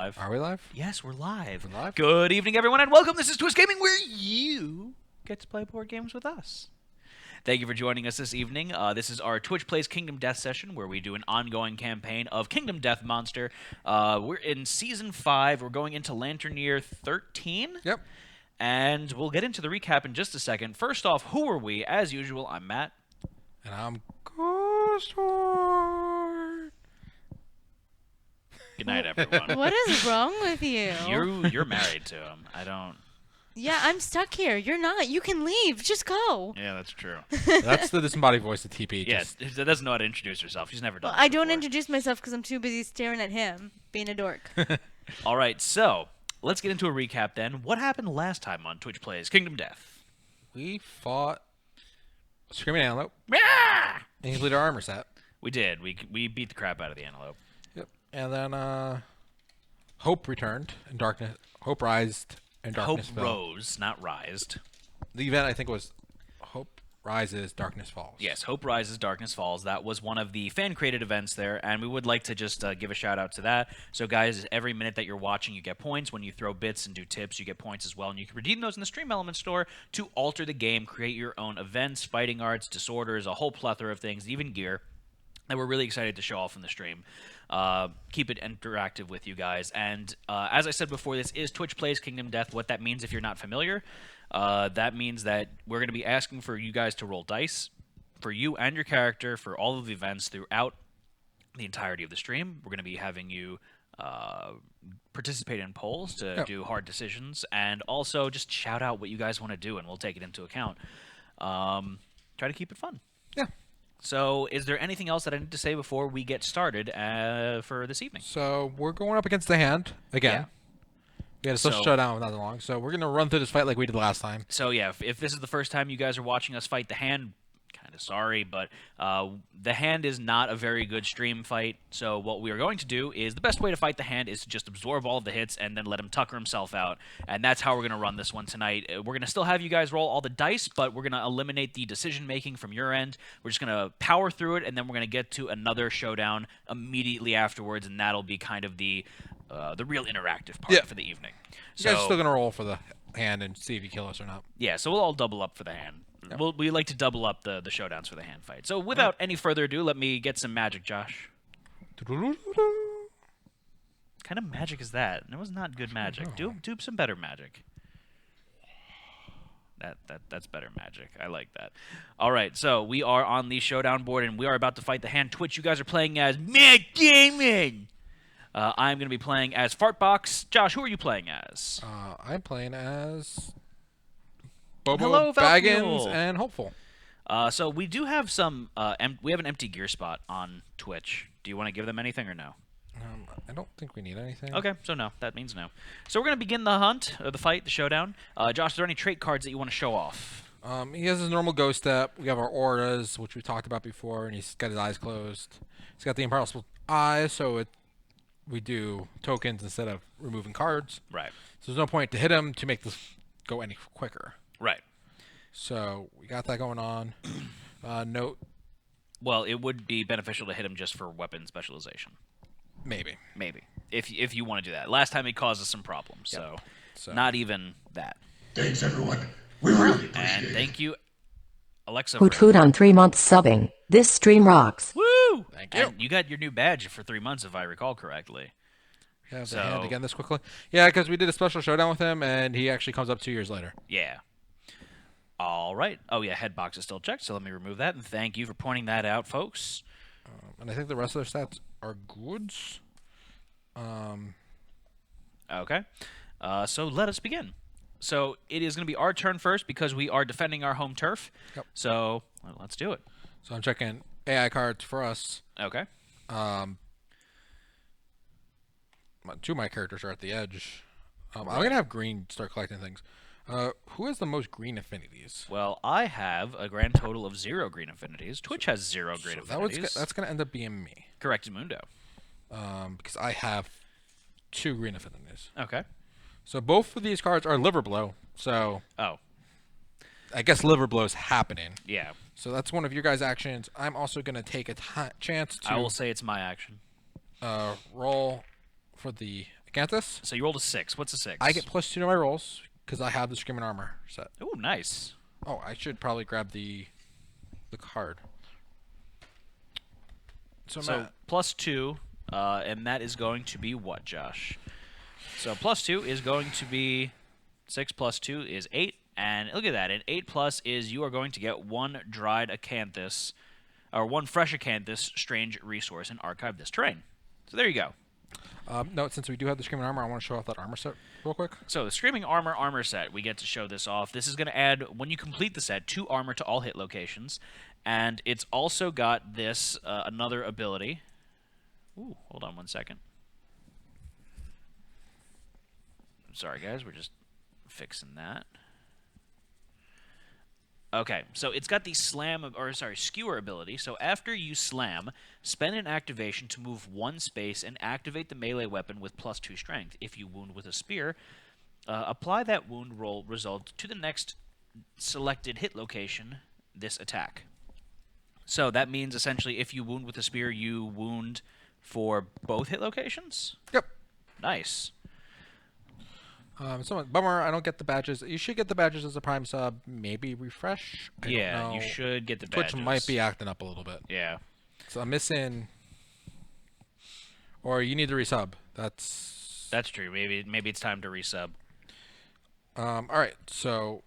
Are we live? Yes, we're live. We're live? Good evening, everyone, and welcome. This is Twist Gaming, where you get to play board games with us. Thank you for joining us this evening. This is our Twitch Plays Kingdom Death session, where we do an ongoing campaign of Kingdom Death Monster. We're in Season 5. We're going into Lantern Year 13. Yep. And we'll get into the recap in just a second. First off, who are we? As usual, I'm Matt. And I'm Ghostward. Good night, everyone. What is wrong with you? You're married to him. I don't... Yeah, I'm stuck here. You're not. You can leave. Just go. Yeah, that's true. That's the disembodied voice of TP. Yes, yeah, she doesn't know how to introduce herself. She's never done Well, I don't before. introduce myself because I'm too busy staring at him, being a dork. All right, so let's get into a recap then. What happened last time on Twitch Plays Kingdom Death? We fought a Screaming Antelope. Ah! And he completed our armor set. We did. We beat the crap out of the antelope. Yep. And then Hope returned and darkness. Hope rised and darkness Hope fell. rose, not rised. The event I think was Hope rises, darkness falls. Yes, Hope rises, darkness falls. That was one of the fan-created events there, and we would like to just give a shout-out to that. So, guys, every minute that you're watching, you get points. When you throw bits and do tips, you get points as well, and you can redeem those in the Stream Element store to alter the game, create your own events, fighting arts, disorders, a whole plethora of things, even gear that we're really excited to show off in the stream. Keep it interactive with you guys. And as I said before, this is Twitch Plays Kingdom Death. What that means, if you're not familiar, that means that we're going to be asking for you guys to roll dice for you and your character for all of the events throughout the entirety of the stream. We're going to be having you participate in polls to do hard decisions, and also just shout out what you guys want to do, and we'll take it into account. Try to keep it fun. Yeah. So, is there anything else that I need to say before we get started for this evening? So we're going up against the hand again. Yeah. We had a social showdown not that long, so we're gonna run through this fight like we did last time. So yeah, if this is the first time you guys are watching us fight the hand, kind of sorry, but the hand is not a very good stream fight. So what we are going to do is the best way to fight the hand is to just absorb all of the hits and then let him tucker himself out. And that's how we're going to run this one tonight. We're going to still have you guys roll all the dice, but we're going to eliminate the decision making from your end. We're just going to power through it, and then we're going to get to another showdown immediately afterwards, and that'll be kind of the real interactive part for the evening. You guys are still gonna roll for the hand and see if you kill us or not. Yeah, so we'll all double up for the hand. Yep. We like to double up the showdowns for the hand fight. So without any further ado, let me get some magic, Josh. What kind of magic is that? That was not good magic. Do some better magic. That's better magic. I like that. All right, so we are on the showdown board, and we are about to fight the hand. Twitch, you guys are playing as Matt Damon. I'm going to be playing as Fartbox. Josh, who are you playing as? I'm playing as Bobo, Hello, Baggins, and Hopeful. So we do have some. We have an empty gear spot on Twitch. Do you want to give them anything or no? I don't think we need anything. Okay, so no. That means no. So we're going to begin the hunt, or the fight, the showdown. Josh, are there any trait cards that you want to show off? He has his normal ghost step. We have our auras, which we talked about before, and he's got his eyes closed. He's got the impossible eyes, so we do tokens instead of removing cards. Right. So there's no point to hit him to make this go any quicker. Right. So we got that going on. Note. Well, it would be beneficial to hit him just for weapon specialization. Maybe. If you want to do that. Last time he caused us some problems, so not even that. Thanks, everyone. We really appreciate And it. thank you, Alexa. Hoot hoot on 3 months subbing. This stream rocks. Woo! Thank you. And you got your new badge for 3 months, if I recall correctly. Have the hand again this quickly. Yeah, because we did a special showdown with him, and he actually comes up 2 years later. Yeah. All right. Oh, yeah, head box is still checked, so let me remove that, and thank you for pointing that out, folks. And I think the rest of their stats are goods. Okay. So let us begin. So it is going to be our turn first because we are defending our home turf. Yep. So let's do it. So I'm checking AI cards for us. Okay. 2 of my characters are at the edge. I'm going to have green start collecting things. Who has the most green affinities? Well, I have a grand total of 0 green affinities. Twitch has 0 green affinities. That's going to end up being me. Correct, Mundo. Because I have 2 green affinities. Okay. So both of these cards are liver blow. So Oh. I guess liver blow's happening. Yeah. So that's one of your guys' actions. I'm also going to take a chance to I will say it's my action. roll for the Acanthus. So you rolled a 6. What's a 6? I get +2 to my rolls because I have the Screaming Armor set. Ooh, nice. Oh, I should probably grab the card. So, So Matt, +2, and that is going to be what, Josh? So +2 is going to be 6 plus 2 is 8, and look at that. An 8 plus is you are going to get 1 dried acanthus, or 1 fresh acanthus strange resource and archive this terrain. So there you go. no, since we do have the Screaming Armor, I want to show off that armor set real quick. So the Screaming Armor set, we get to show this off. This is going to add, when you complete the set, 2 armor to all hit locations. And it's also got this, another ability. Ooh, hold on 1 second. Sorry, guys, we're just fixing that. Okay, so it's got the skewer ability. So after you slam, spend an activation to move 1 space and activate the melee weapon with +2 strength. If you wound with a spear, apply that wound roll result to the next selected hit location this attack. So that means essentially if you wound with a spear, you wound for both hit locations? Yep. Nice. Bummer, I don't get the badges. You should get the badges as a Prime sub. Maybe refresh. I Yeah, don't know. you should get the Twitch badges. might be acting up a little bit. Yeah. So I'm missing. Or you need to resub. That's True. Maybe it's time to resub. all right. So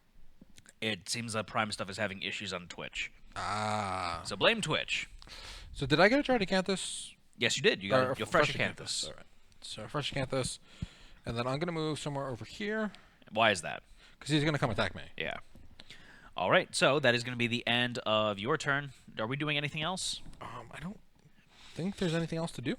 It seems that Prime stuff is having issues on Twitch. so So blame Twitch. did I get a dried acanthus? Yes, you did. You got your fresh acanthus. All right. So fresh acanthus, and then I'm gonna move somewhere over here Why is that? because he's gonna come attack me. Yeah. All right. So that is going to be the end of your turn. Are we doing anything else? I don't think there's anything else to do.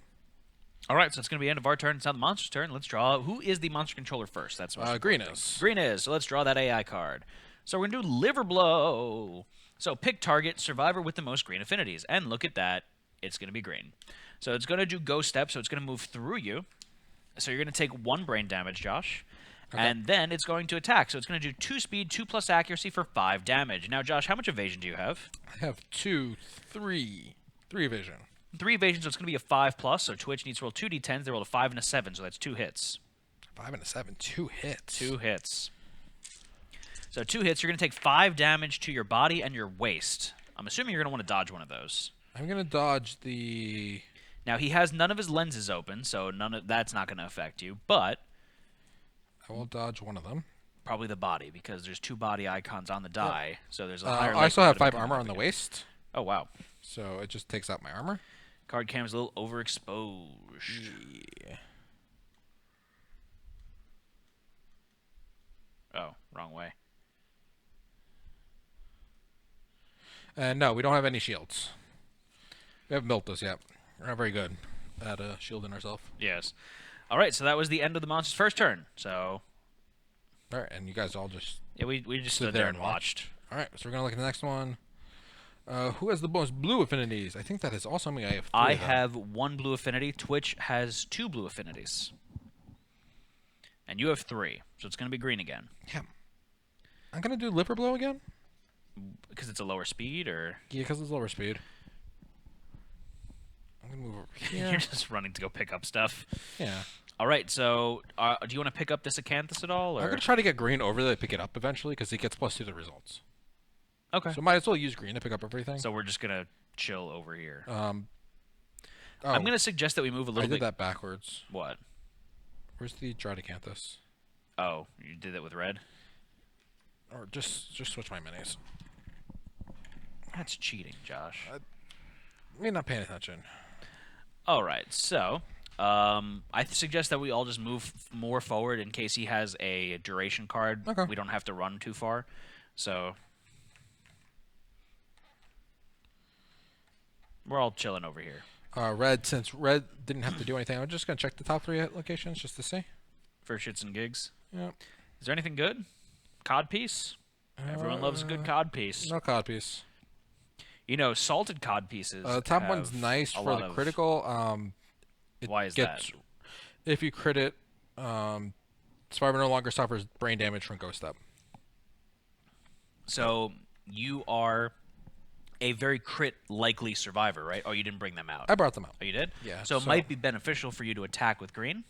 All right. So it's going to be the end of our turn. It's now the monster's turn. Let's draw. Who is the monster controller first? That's what Green is. Green is. So let's draw that AI card. So we're going to do Liver Blow. So pick target, survivor with the most green affinities. And look at that. It's going to be green. So it's going to do Ghost Step. So it's going to move through you. So you're going to take 1 brain damage, Josh. Okay. And then it's going to attack. So it's going to do 2 speed, 2 plus accuracy for 5 damage. Now, Josh, how much evasion do you have? I have 2, 3 evasion. 3 evasion, so it's going to be a 5 plus. So Twitch needs to roll 2 d10s. They rolled a 5 and a 7, so that's 2 hits. 5 and a 7, 2 hits. 2 hits. So 2 hits, you're going to take 5 damage to your body and your waist. I'm assuming you're going to want to dodge one of those. I'm gonna dodge the. Now, he has none of his lenses open, so that's not going to affect you, but I will dodge one of them. probably the body, because there's 2 body icons on the die, so there's a higher I also have likelihood 5 of it armor coming on the up again. waist, Oh, wow. so it just takes out my armor. Card cam's a little overexposed. Yeah. Oh, wrong way. And no, we don't have any shields. We haven't built this yet. We're not very good at shielding ourselves. Yes. All right, so that was the end of the monster's first turn. So, All right, and you guys all just yeah, we just stood stood there and watched. All right, so we're gonna look at the next one. Who has the most blue affinities? I think that is also something I have. 3 I of them. have 1 blue affinity. Twitch has 2 blue affinities. And you have 3, so it's going to be green again. Yeah. I'm gonna do liver blow again. Because it's a lower speed, or Yeah, because it's lower speed. I'm gonna move over here. you're just running to go pick up stuff. Yeah. All right, so do you want to pick up this acanthus at all? I'm Or? gonna try to get green over there to pick it up eventually because he gets +2 to the results. Okay. So might as well use green to pick up everything. So we're just going to chill over here. Oh, I'm going to suggest that we move a I little did bit. that backwards. What? Where's the dried acanthus? Oh, you did that with red? Or just switch my minis. That's cheating, Josh. Me not paying attention. All right, so I suggest that we all just move more forward in case he has a duration card. Okay. We don't have to run too far. So we're all chilling over here. Red, since red didn't have to do anything, I'm just gonna check the top 3 locations just to see. For shits and gigs. Yeah. Is there anything good? Cod piece? Everyone loves a good cod piece. No cod piece. You know, salted cod pieces. The top one's have nice a for lot the of- critical. It Why is gets, that? If you crit it, survivor no longer suffers brain damage from Ghost Step. So you are a very crit likely survivor, right? Oh, you didn't bring them out. I brought them out. Oh, you did? Yeah, So it so- might be beneficial for you to attack with green.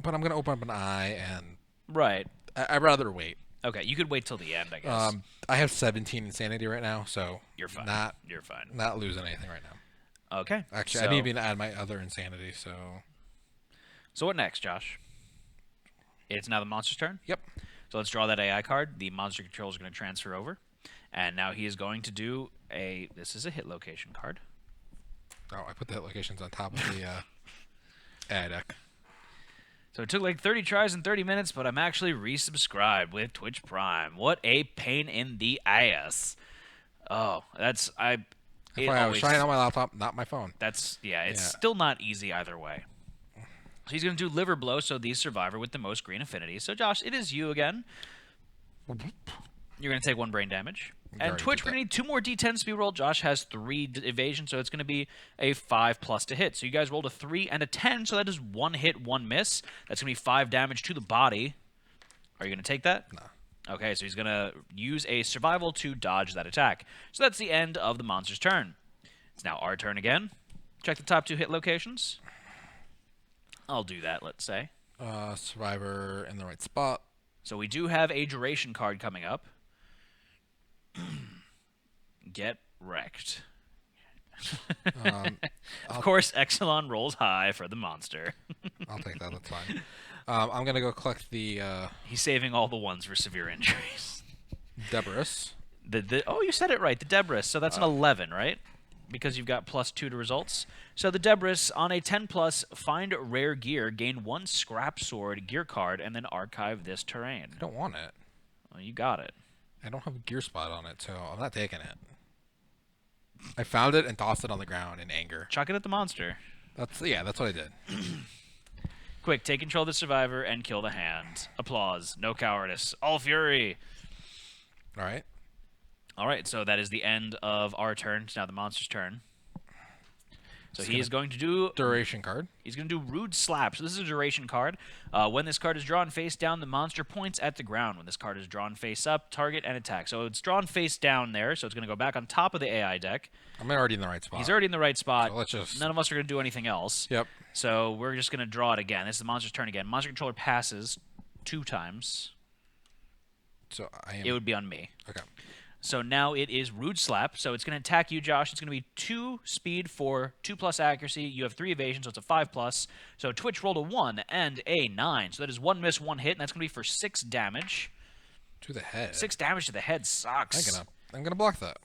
But I'm gonna open up an eye, and Right. I'd rather wait. Okay, you could wait till the end, I guess. I have 17 insanity right now, so You're fine. You're fine. Not losing anything right now. Okay. Actually, I need to add my other insanity. So what next, Josh? It's now the monster's turn. Yep. So let's draw that AI card. The monster controller is going to transfer over, and now he is going to do a. This is a hit location card. Oh, I put the hit locations on top of the AI deck. So it took like 30 tries and 30 minutes, but I'm actually resubscribed with Twitch Prime. What a pain in the ass. Oh, that's I. That's why I was trying on my laptop, not my phone. It's still not easy either way. So he's going to do liver blow, so the survivor with the most green affinity. So Josh, it is you again. You're going to take 1 brain damage. And Twitch, we're going to need 2 more d10s to be rolled. Josh has 3 evasion, so it's going to be a 5+ to hit. So you guys rolled a 3 and a 10, so that is 1 hit, 1 miss. That's going to be 5 damage to the body. Are you going to take that? No. Okay, so he's going to use a survival to dodge that attack. So that's the end of the monster's turn. It's now our turn again. Check the top 2 hit locations. I'll do that, let's say. Survivor in the right spot. So we do have a duration card coming up. Get wrecked. Of course, Exelon rolls high for the monster. I'll take that. That's fine. I'm going to go collect the He's saving all the ones for severe injuries. Debris. Oh, you said it right. The Debris. So that's an 11, right? Because you've got +2 to results. So the Debris, on a 10+, find rare gear, gain 1 scrap sword gear card, and then archive this terrain. I don't want it. Well, you got it. I don't have a gear spot on it, so I'm not taking it. I found it and tossed it on the ground in anger. Chuck it at the monster. That's what I did. Quick, take control of the survivor and kill the hand. Applause. No cowardice. All fury. All right. All right, so that is the end of our turn. It's now the monster's turn. So he is going to do... Duration card. He's going to do Rude Slap. So this is a duration card. When this card is drawn face down, the monster points at the ground. When this card is drawn face up, target and attack. So it's drawn face down there, so it's going to go back on top of the AI deck. I'm already in the right spot. He's already in the right spot. So let's just... None of us are going to do anything else. Yep. So we're just going to draw it again. This is the monster's turn again. Monster controller passes 2 times. So It would be on me. Okay. So now it is Rude Slap. So it's going to attack you, Josh. It's going to be 2 speed for 2+ accuracy. You have 3 evasion, so it's a 5+. So Twitch rolled a 1 and a 9. So that is 1 miss, 1 hit, and that's going to be for 6 damage. To the head. 6 damage to the head sucks. I'm gonna block that.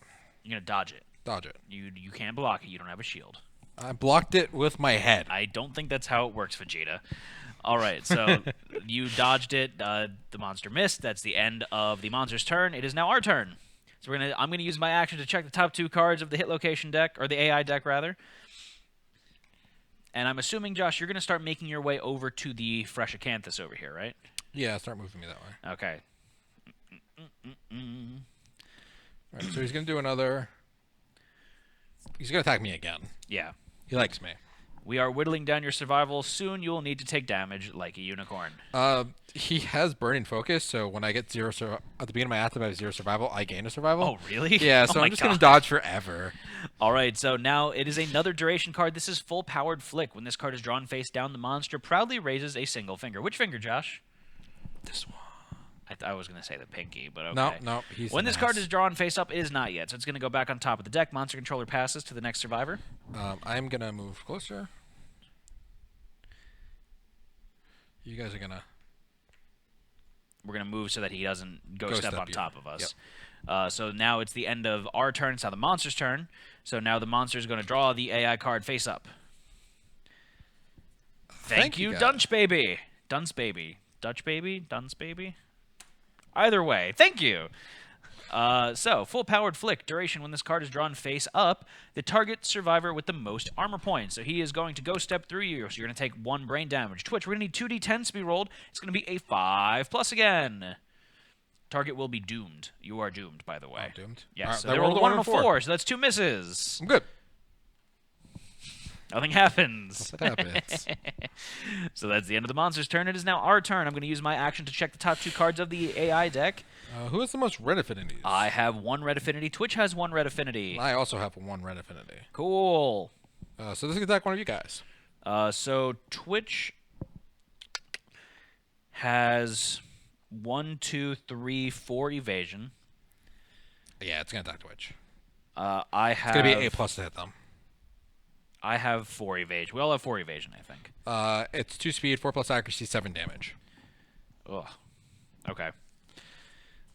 You're going to dodge it. Dodge it. You can't block it. You don't have a shield. I blocked it with my head. I don't think that's how it works, Vegeta. All right, so you dodged it. The monster missed. That's the end of the monster's turn. It is now our turn. So I'm gonna use my action to check the top 2 cards of the hit location deck, or the AI deck rather. And I'm assuming, Josh, you're gonna start making your way over to the fresh acanthus over here, right? Yeah, start moving me that way. Okay. All right, so he's gonna do another. He's gonna attack me again. Yeah. He likes me. We are whittling down your survival. Soon you will need to take damage like a unicorn. He has burning focus, so when I get 0 at the beginning of my active, I have 0 survival. I gain a survival. Oh, really? Yeah, so Oh I'm just gonna dodge forever. All right, so now it is another duration card. This is full powered flick. When this card is drawn face down, the monster proudly raises a single finger. Which finger, Josh? This one. I was gonna say the pinky, but okay. No. When this card is drawn face up, it is not yet, so it's gonna go back on top of the deck. Monster controller passes to the next survivor. I'm gonna move closer. You guys are gonna... We're going to move so that he doesn't go step on you. top of us. Yep. So now it's the end of our turn. It's now the monster's turn. So now the monster is going to draw the AI card face up. Thank you, Dunce Baby. Dunce Baby. Dutch Baby? Dunce Baby? Either way, thank you. So, full powered flick. Duration when this card is drawn face up, the target survivor with the most armor points. So he is going to go step through you. So you're going to take 1 brain damage. Twitch, we're going to need 2d10s to be rolled. It's going to be a 5+ again. Target will be doomed. You are doomed, by the way. I'm doomed? Yes. Right, So they rolled a 1 and a 4. So that's 2 misses. I'm good. Nothing happens. Nothing happens. So that's the end of the monster's turn. It is now our turn. I'm going to use my action to check the top 2 cards of the AI deck. Who has the most red affinities? I have 1 red affinity. Twitch has 1 red affinity. I also have 1 red affinity. Cool. So this is attack one of you guys. So Twitch has 1, 2, 3, 4 evasion. Yeah, it's gonna attack Twitch. I have. It's gonna be A plus to hit them. I have 4 evasion. We all have 4 evasion, I think. It's 2 speed, 4 plus accuracy, 7 damage. Ugh. Okay.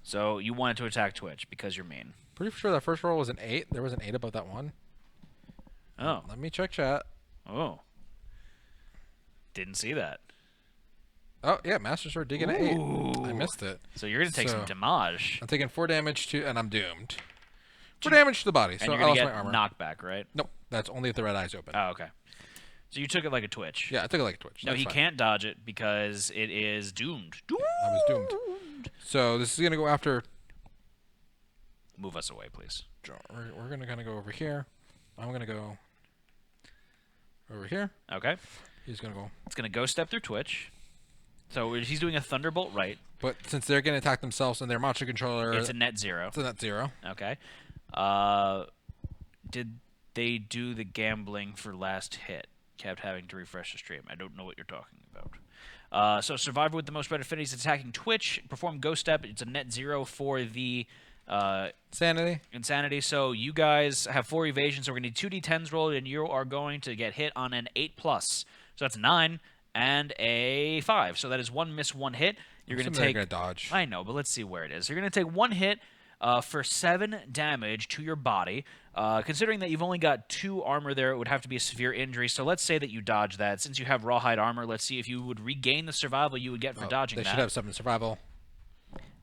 So you wanted to attack Twitch because you're mean. Pretty sure that first roll was an 8. There was an 8 above that one. Oh. Let me check chat. Oh. Didn't see that. Oh yeah, Master Sword did get an 8. I missed it. So you're gonna take some damage. I'm taking 4 damage and I'm doomed. 4 damage to the body. And So you're I gonna lost get my armor. knockback, right? Nope, that's only if the red eye's open. Oh, okay. So you took it like a Twitch. Yeah, I took it like a Twitch. No, That's he fine. can't dodge it because it is doomed. I was doomed. So this is gonna go after. Move us away, please. We're gonna kind of go over here. I'm gonna go over here. Okay. He's gonna go. It's gonna go step through Twitch. So he's doing a thunderbolt right. But since they're gonna attack themselves and their monster controller, It's a net 0. it's a net 0. Okay. Did they do the gambling for last hit? Kept having to refresh the stream. I don't know what you're talking about. So Survivor with the most red affinities attacking Twitch. Perform Ghost Step. It's a net 0 for the Sanity. Insanity. So you guys have 4 evasions. So we're going to need 2d10s rolled, and you are going to get hit on an 8+. So that's a 9 and a 5. So that is 1 miss, 1 hit. You're going to take... They're gonna dodge. I know, but let's see where it is. You're going to take 1 hit for 7 damage to your body. Considering that you've only got 2 armor there, it would have to be a severe injury. So let's say that you dodge that. Since you have rawhide armor, let's see if you would regain the survival you would get for dodging They that. should have 7 survival.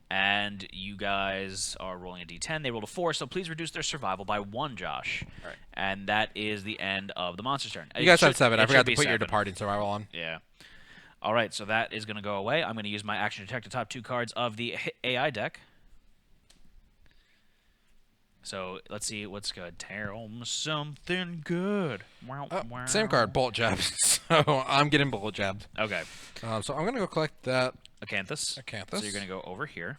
And you guys are rolling a d10. They rolled a 4, so please reduce their survival by 1, Josh. All right. And that is the end of the monster's turn. You guys have 7. I forgot to put your departing. departing survival on. Yeah. All right, so that is going to go away. I'm going to use my action to detect the top 2 cards of the AI deck. So let's see what's good. Tell me something good. Wow, wow. Same card, bullet jabs. So I'm getting bullet jabbed. Okay. So I'm gonna go collect that. Acanthus. Acanthus. So you're going to go over here.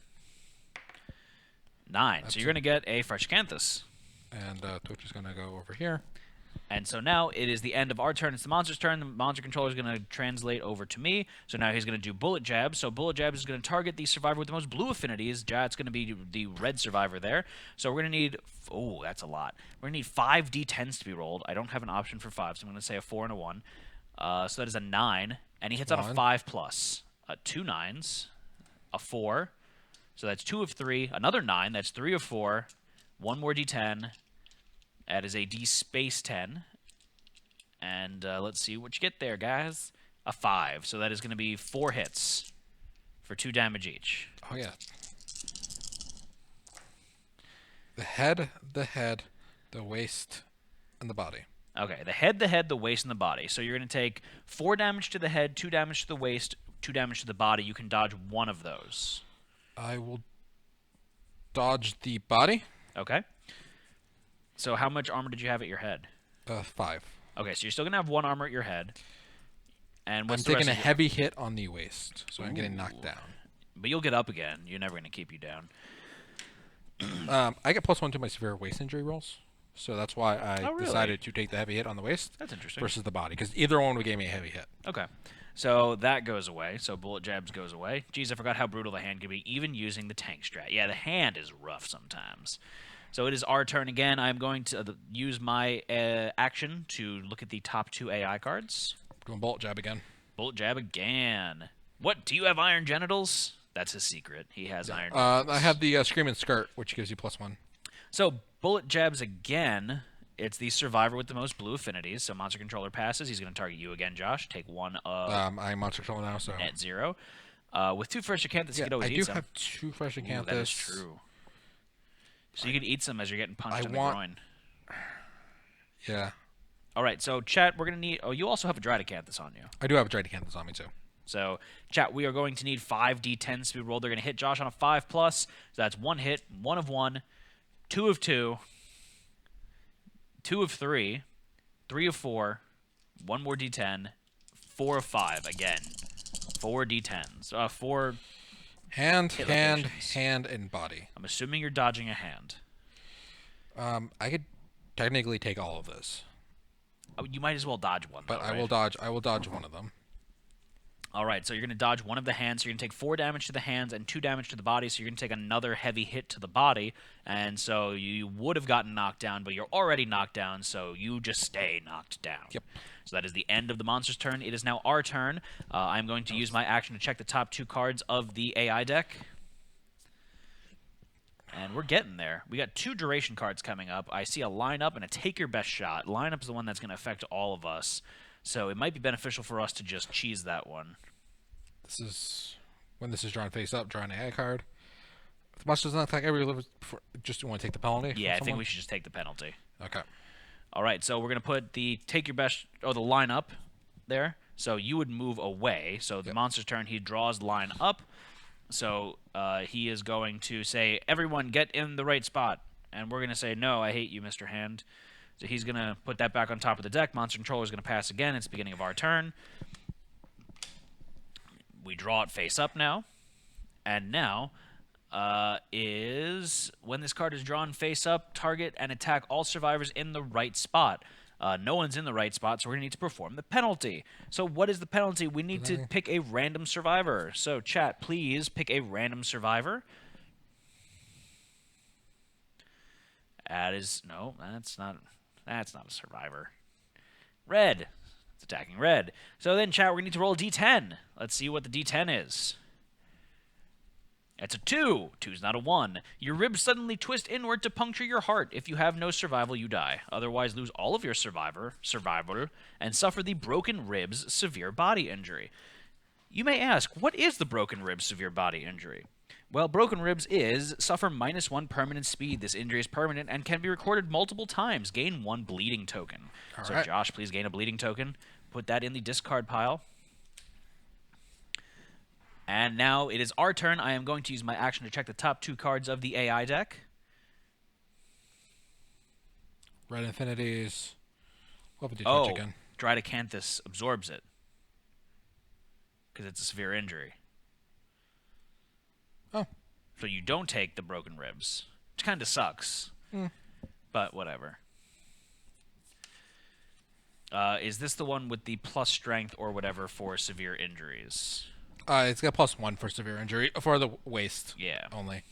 9. So you're going to get a fresh Acanthus. And Twitch is gonna go over here. And so now it is the end of our turn. It's the monster's turn. The monster controller is going to translate over to me. So now he's going to do bullet jabs. So bullet jabs is going to target the survivor with the most blue affinities. It's going to be the red survivor there. So we're going to need... Oh, that's a lot. We're going to need 5 d10s to be rolled. I don't have an option for 5, so I'm going to say a 4 and a 1. So that is a 9. And he hits on a 5+. 2 9s. A 4. So that's 2 of 3. Another 9. That's 3 of 4. 1 more d10. That is a D space 10. And let's see what you get there, guys. A 5. So that is going to be 4 hits for 2 damage each. Oh, yeah. The head, the waist, and the body. Okay, the head, the waist, and the body. So you're going to take 4 damage to the head, 2 damage to the waist, 2 damage to the body. You can dodge one of those. I will dodge the body. Okay. So how much armor did you have at your head? 5. Okay, so you're still going to have 1 armor at your head. And what's I'm the taking a rest of heavy hit on the waist, so I'm getting knocked down. But you'll get up again. You're never going to keep you down. I get +1 to my severe waist injury rolls, so that's why I really? decided to take the heavy hit on the waist. That's interesting. Versus the body, because either one would give me a heavy hit. Okay. So that goes away. So bullet jabs goes away. Geez, I forgot how brutal the hand can be, even using the tank strat. Yeah, the hand is rough sometimes. So it is our turn again. I'm going to use my action to look at the top 2 AI cards. Doing bullet jab again. Bullet jab again. What? Do you have iron genitals? That's his secret. He has iron genitals. I have the screaming skirt, which gives you +1. So bullet jabs again. It's the survivor with the most blue affinities. So monster controller passes. He's going to target you again, Josh. Take 1 of I'm monster controller now, so net 0. With 2 fresh acanthus, you could always I eat do some. have 2 fresh acanthus. Ooh, that is true. So you could eat some as you're getting punched in the want- groin. Yeah, All right, so chat, we're going to need... Oh, you also have a dried acanthus on you. I do have a dried acanthus on me too. So, chat, we are going to need 5 d10s to be rolled. They're going to hit Josh on a 5+. So that's 1 hit, 1 of 1, 2 of 2, 2 of 3, 3 of 4, 1 more d10, 4 of 5. Again, 4 d10s. 4... Hand, hit hand, locations. hand, and body. I'm assuming you're dodging a hand. I could technically take all of this, Oh, you might as well dodge one, but though, I right? will dodge. I will dodge one of them. All right, so you're going to dodge one of the hands. So you're going to take 4 damage to the hands and 2 damage to the body. So you're going to take another heavy hit to the body. And so you would have gotten knocked down, but you're already knocked down, so you just stay knocked down. Yep. So that is the end of the monster's turn. It is now our turn. I'm going to use my action to check the top 2 cards of the AI deck. And we're getting there. We got 2 duration cards coming up. I see a lineup and a take your best shot. Lineup is the one that's going to affect all of us. So it might be beneficial for us to just cheese that one. This is when this is drawn face up, draw an AI card. If the monster does not attack every level, just want to take the penalty. Yeah, I think we should just take the penalty. Okay. All right, so we're going to put the take your best, or the line up there. So you would move away. So the monster's turn, he draws line up. So he is going to say, everyone get in the right spot. And we're going to say, no, I hate you, Mr. Hand. So he's going to put that back on top of the deck. Monster Controller is going to pass again. It's the beginning of our turn. We draw it face up now. And now is when this card is drawn face up, target and attack all survivors in the right spot. No one's in the right spot, so we're going to need to perform the penalty. So what is the penalty? We need to pick a random survivor. So chat, please pick a random survivor. That is, no, that's not a survivor. Red. It's attacking red. So then, chat, we're going to need to roll a d10. Let's see what the d10 is. It's a 2. 2's not a 1. Your ribs suddenly twist inward to puncture your heart. If you have no survival, you die. Otherwise, lose all of your survival, and suffer the broken ribs severe body injury. You may ask, what is the broken ribs severe body injury? Well, broken ribs is suffer -1 permanent speed. This injury is permanent and can be recorded multiple times. Gain 1 bleeding token. So right. Josh, please gain a bleeding token. Put that in the discard pile. And now it is our turn. I am going to use my action to check the top 2 cards of the AI deck. Red Infinities. What would you Oh, touch again? Dridacanthus absorbs it. Because it's a severe injury. Oh. So you don't take the broken ribs. Which kind of sucks. But whatever. Is this the one with the plus strength or whatever for severe injuries? It's got +1 for severe injury for the waist. Yeah. Only.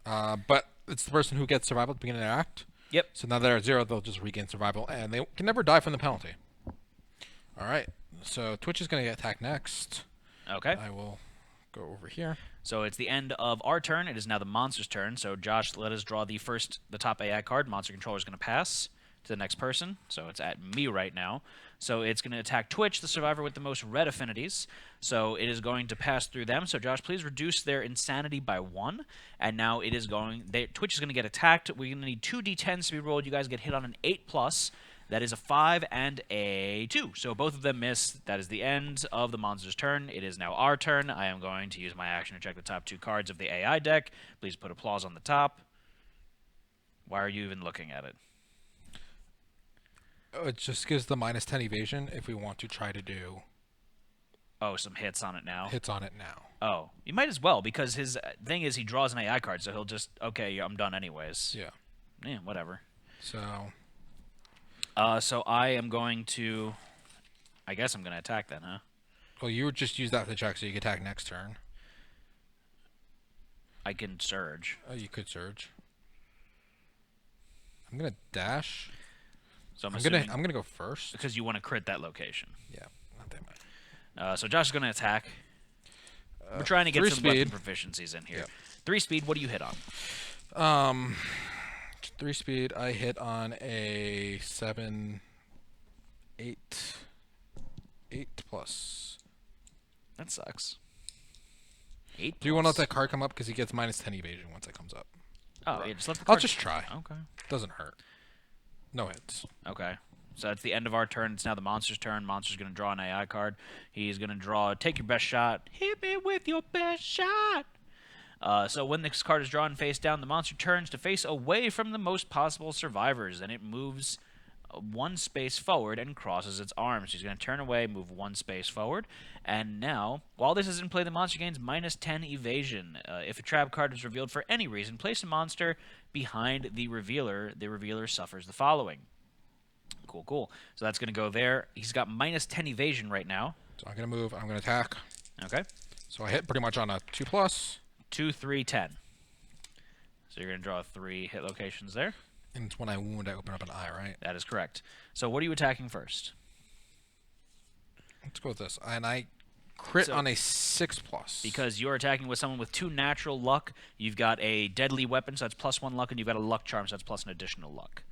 But it's the person who gets survival at the beginning of their act. Yep. So now they're at 0, they'll just regain survival, and they can never die from the penalty. All right. So Twitch is going to get attacked next. Okay. I will go over here. So it's the end of our turn. It is now the monster's turn. So Josh, let us draw the top AI card. Monster Controller is going to pass to the next person. So it's at me right now. So it's going to attack Twitch, the survivor with the most red affinities. So it is going to pass through them. So Josh, please reduce their insanity by 1. And now it is going... Twitch is going to get attacked. We're going to need 2 d10s to be rolled. You guys get hit on an 8+. That is a 5 and a 2. So both of them miss. That is the end of the monster's turn. It is now our turn. I am going to use my action to check the top 2 cards of the AI deck. Please put applause on the top. Why are you even looking at it? It just gives the -10 evasion if we want to try to do Oh, some hits on it now? hits on it now. Oh, you might as well, because his thing is he draws an AI card, so he'll just, okay, I'm done anyways. Yeah. Yeah, whatever. So So I am going to... I guess I'm going to attack then, huh? well, you would just use that to check so you can attack next turn. I can surge. You could surge. I'm gonna dash. So I'm gonna go first. because you want to crit that location. Yeah, not that much. So Josh is going to attack. We're trying to get 3 some speed. weapon proficiencies in here. Yep. 3 speed, what do you hit on? 3 speed. I hit on a 7, 8, 8+. That sucks. 8 Do you want to let plus. that card come up because he gets -10 evasion once it comes up? Oh, yeah, just let the I'll card... just try. Okay. Doesn't hurt. No hits. Okay. So that's the end of our turn. It's now the monster's turn. Monster's going to draw an AI card. He's going to draw, take your best shot. Hit me with your best shot. So when this card is drawn face down, the monster turns to face away from the most possible survivors. And it moves 1 space forward and crosses its arms. He's going to turn away, move 1 space forward. And now, while this is in play, the monster gains -10 evasion. If a trap card is revealed for any reason, place a monster behind the revealer. The revealer suffers the following. Cool, cool. So that's going to go there. He's got -10 evasion right now. So I'm gonna move. I'm gonna attack. Okay. So I hit pretty much on a 2+. 2, 3, 10. So you're going to draw 3 hit locations there. And it's when I wound, I open up an eye, right? That is correct. So what are you attacking first? Let's go with this. And I crit So- on a 6+. Because you're attacking with someone with 2 natural luck, you've got a deadly weapon, so that's +1 luck, and you've got a luck charm, so that's plus an additional luck.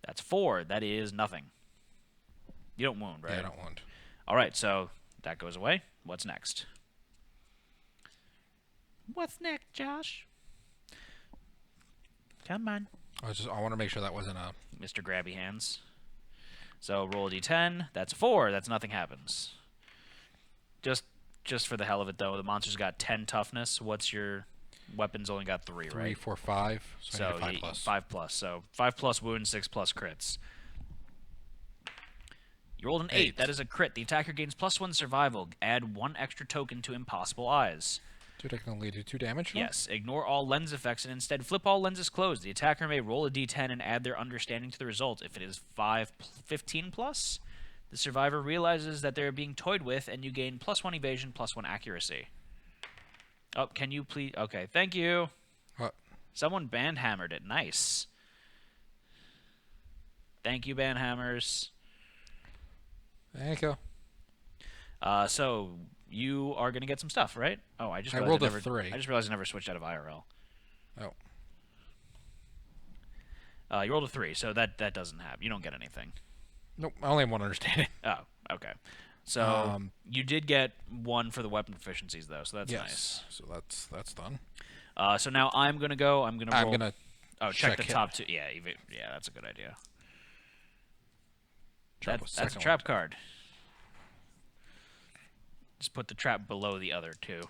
That's 4. That is nothing. You don't wound, right? Yeah, I don't wound. All right, so that goes away. What's next? What's next, Josh? Come on. I want to make sure that wasn't a... Mr. Grabby Hands. So roll a d10. That's 4. That's nothing happens. Just for the hell of it, though, the monster's got 10 toughness. What's your weapon's only got 3, 3, right? 4, 5. So I need a 5+. 5+. So 5+ wounds, 6+ crits. You rolled an 8. That is a crit. The attacker gains +1 survival. Add 1 extra token to Impossible Eyes. 2 can only do 2 damage? Huh? Yes. Ignore all lens effects and instead flip all lenses closed. The attacker may roll a d10 and add their understanding to the result. If it is 15+, the survivor realizes that they're being toyed with, and you gain +1 evasion, +1 accuracy. Oh, can you please... Okay, thank you. What? Someone banhammered it. Nice. Thank you, banhammers. Thank you. So you are going to get some stuff, right? Oh, I just I realized rolled a never, 3. I just realized I never switched out of IRL. Oh. You rolled a 3, so that doesn't have... You don't get anything. Nope, I only have 1 understanding. Oh, okay. So you did get 1 for the weapon proficiencies, though, so that's Yes. nice. So that's done. So now I'm going to go. I'm going to roll... I'm going to Oh, check the hit. top 2. Yeah, yeah, that's a good idea. Trap was That's a second trap one. card. Just put the trap below the other 2.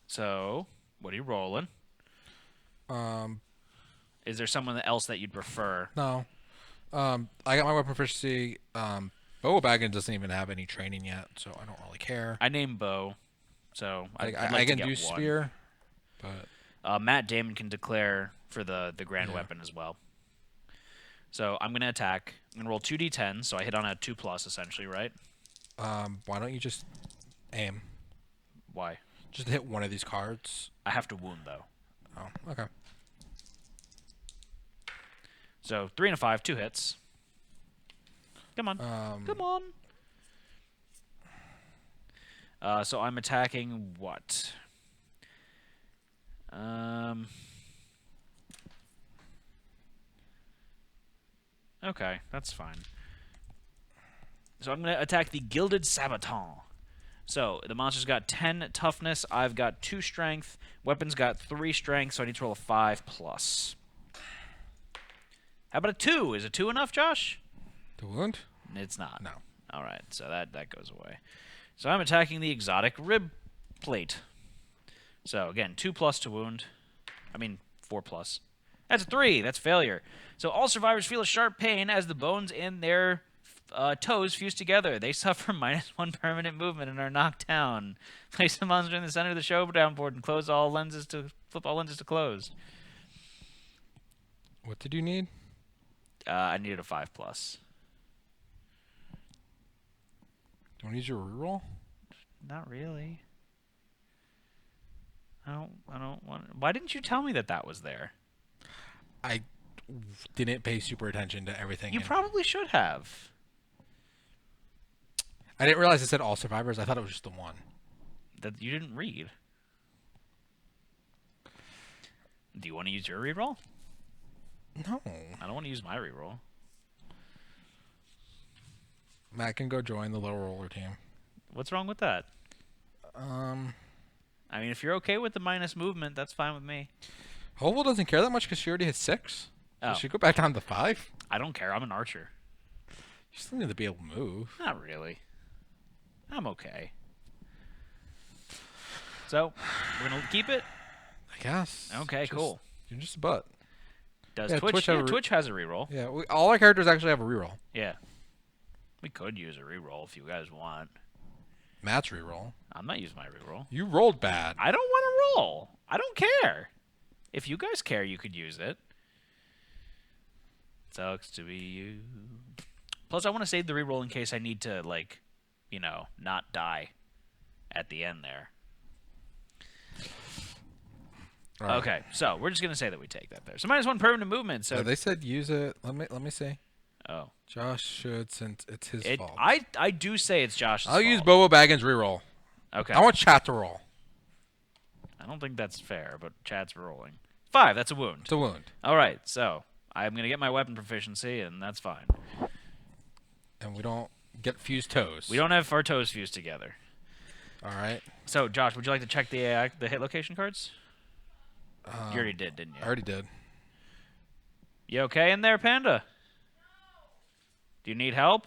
So, what are you rolling? Is there someone else that you'd prefer? No. I got my weapon proficiency. Bow Baggins doesn't even have any training yet, so I don't really care. I named Bo, so I'd like I to can get do one. Spear, but Matt Damon can declare for the grand weapon as well. So I'm going to attack. I'm going to roll 2d10, so I hit on a 2+, essentially, right? why don't you just aim? Why? Just hit one of these cards. I have to wound, though. Oh, okay. So 3 and a 5, 2 hits. Come on. Come on. So I'm attacking what? Okay, that's fine. So I'm going to attack the Gilded Sabaton. So the monster's got 10 toughness. I've got 2 strength. Weapon's got 3 strength, so I need to roll a 5+. How about a 2? Is a 2 enough, Josh? The wound? It's not. No. All right, so that goes away. So I'm attacking the exotic rib plate. So again, 2+ to wound. I mean, 4+. That's a 3. That's failure. So all survivors feel a sharp pain as the bones in their toes fuse together. They suffer -1 permanent movement and are knocked down. Place the monster in the center of the showdown board and flip all lenses to closed. What did you need? I needed a 5+. Do you need your reroll? Not really. I don't want. Why didn't you tell me that was there? I didn't pay super attention to everything. You probably should have. I didn't realize it said all survivors. I thought it was just the one. That you didn't read. Do you want to use your reroll? No. I don't want to use my reroll. Matt can go join the little roller team. What's wrong with that? I mean, if you're okay with the minus movement, that's fine with me. Hopeful doesn't care that much because she already hit 6. Oh. So she go back down to 5. I don't care. I'm an archer. You still need to be able to move. Not really. I'm okay. So, we're going to keep it? I guess. Okay, cool. You're just a butt. Does Yeah, Twitch? Twitch Twitch has a reroll. Yeah, all our characters actually have a reroll. Yeah. We could use a reroll if you guys want. Matt's reroll. I'm not using my reroll. You rolled bad. I don't want to roll. I don't care. If you guys care, you could use it. Sucks to be you. Plus, I want to save the reroll in case I need to, like, not die at the end there. All right. Okay, so we're just gonna say that we take that there. So -1 permanent movement. So They said use it. Let me see. oh, Josh should, since it's his fault. I do say it's Josh's I'll fault. use Bobo Baggins reroll. Okay. I want chat to roll. I don't think that's fair, but Chad's rolling. 5. That's a wound. It's a wound. All right, so I'm gonna get my weapon proficiency, and that's fine. And we don't get fused toes. We don't have our toes fused together. All right. So, Josh, would you like to check the hit location cards? You already did, didn't you? I already did. You okay in there, Panda? Do you need help?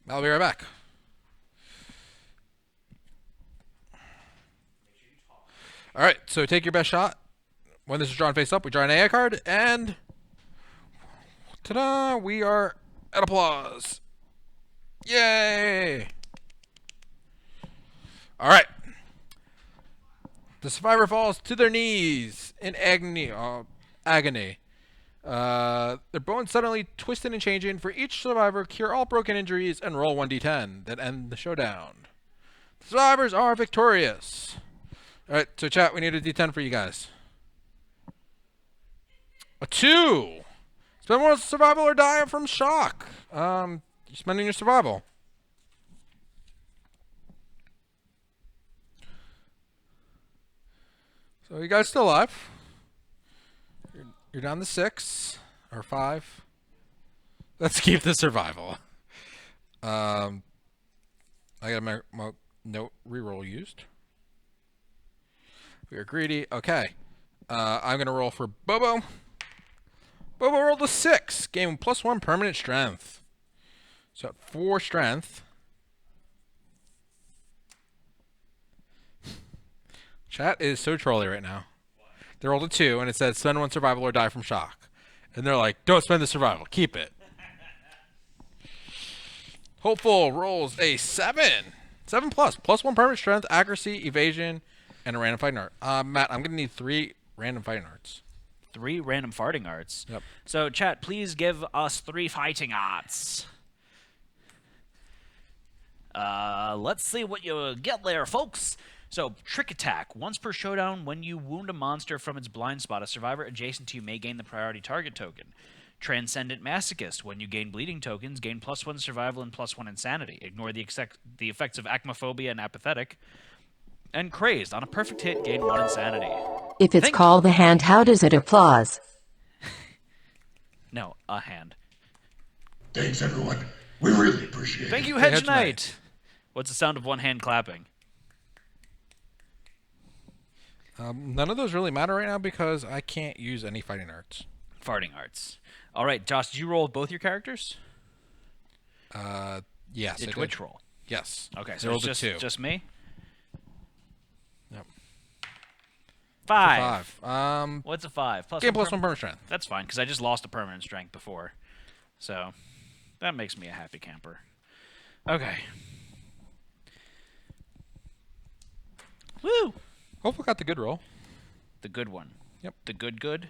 I'll be right back. All right, so take your best shot. When this is drawn face up, we draw an AI card, and ta-da! We are at applause. Yay! All right. The survivor falls to their knees in agony. Their bones suddenly twisted and changing. For each survivor, cure all broken injuries and roll 1d10 that end the showdown. The survivors are victorious. All right, so chat, we need a d10 for you guys. A 2. Spend one survival or die from shock. You're spending your survival. So you guys still alive. You're down to 6 or 5. Let's keep the survival. I got my note reroll used. We are greedy. Okay. I'm gonna roll for Bobo. Bobo rolled a 6. Gain +1 permanent strength. So at 4 strength. Chat is so trolly right now. They rolled a 2, and it said spend 1 survival or die from shock. And they're like, don't spend the survival. Keep it. Hopeful rolls a 7. 7 plus. +1 permanent strength, accuracy, evasion, and a random fighting art. Matt, I'm going to need 3 random fighting arts. 3 random farting arts. Yep. So, chat, please give us 3 fighting arts. Let's see what you get there, folks. So, Trick Attack. Once per showdown, when you wound a monster from its blind spot, a survivor adjacent to you may gain the priority target token. Transcendent Masochist. When you gain bleeding tokens, gain +1 survival and +1 insanity. Ignore the effects of acmophobia and apathetic. And Crazed. On a perfect hit, gain 1 insanity. If it's called the hand, how does it applause? No, a hand. Thanks, everyone. We really appreciate it. Thank you, Hedge Hedge Knight. Knight. What's the sound of one hand clapping? None of those really matter right now because I can't use any fighting arts. Farting arts. All right, Josh, did you roll both your characters? Yes, I Did did. Twitch roll? Yes. Okay, They so rolled it's a 2. just me? Yep. 5. 5. What's a 5? Gain one +1 permanent strength. That's fine, because I just lost a permanent strength before. So, that makes me a happy camper. Okay. Woo! Hopefully got the good roll. The good one. Yep. The good. Good.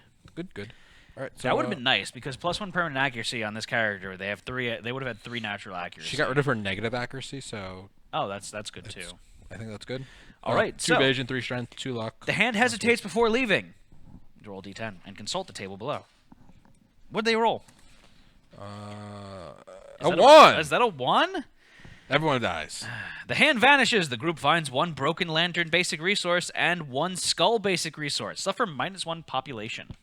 All right. So That would have been nice, because +1 permanent accuracy on this character, they have 3. They would have had 3 natural accuracy. She got rid of her negative accuracy, so Oh, that's good too. I think that's good. All right, 2 so- evasion, 3 strength, 2 luck. The hand hesitates before leaving. Roll d10 and consult the table below. What'd they roll? A 1. Is that a 1? Everyone dies. The hand vanishes. The group finds 1 broken lantern basic resource and 1 skull basic resource. Suffer -1 population.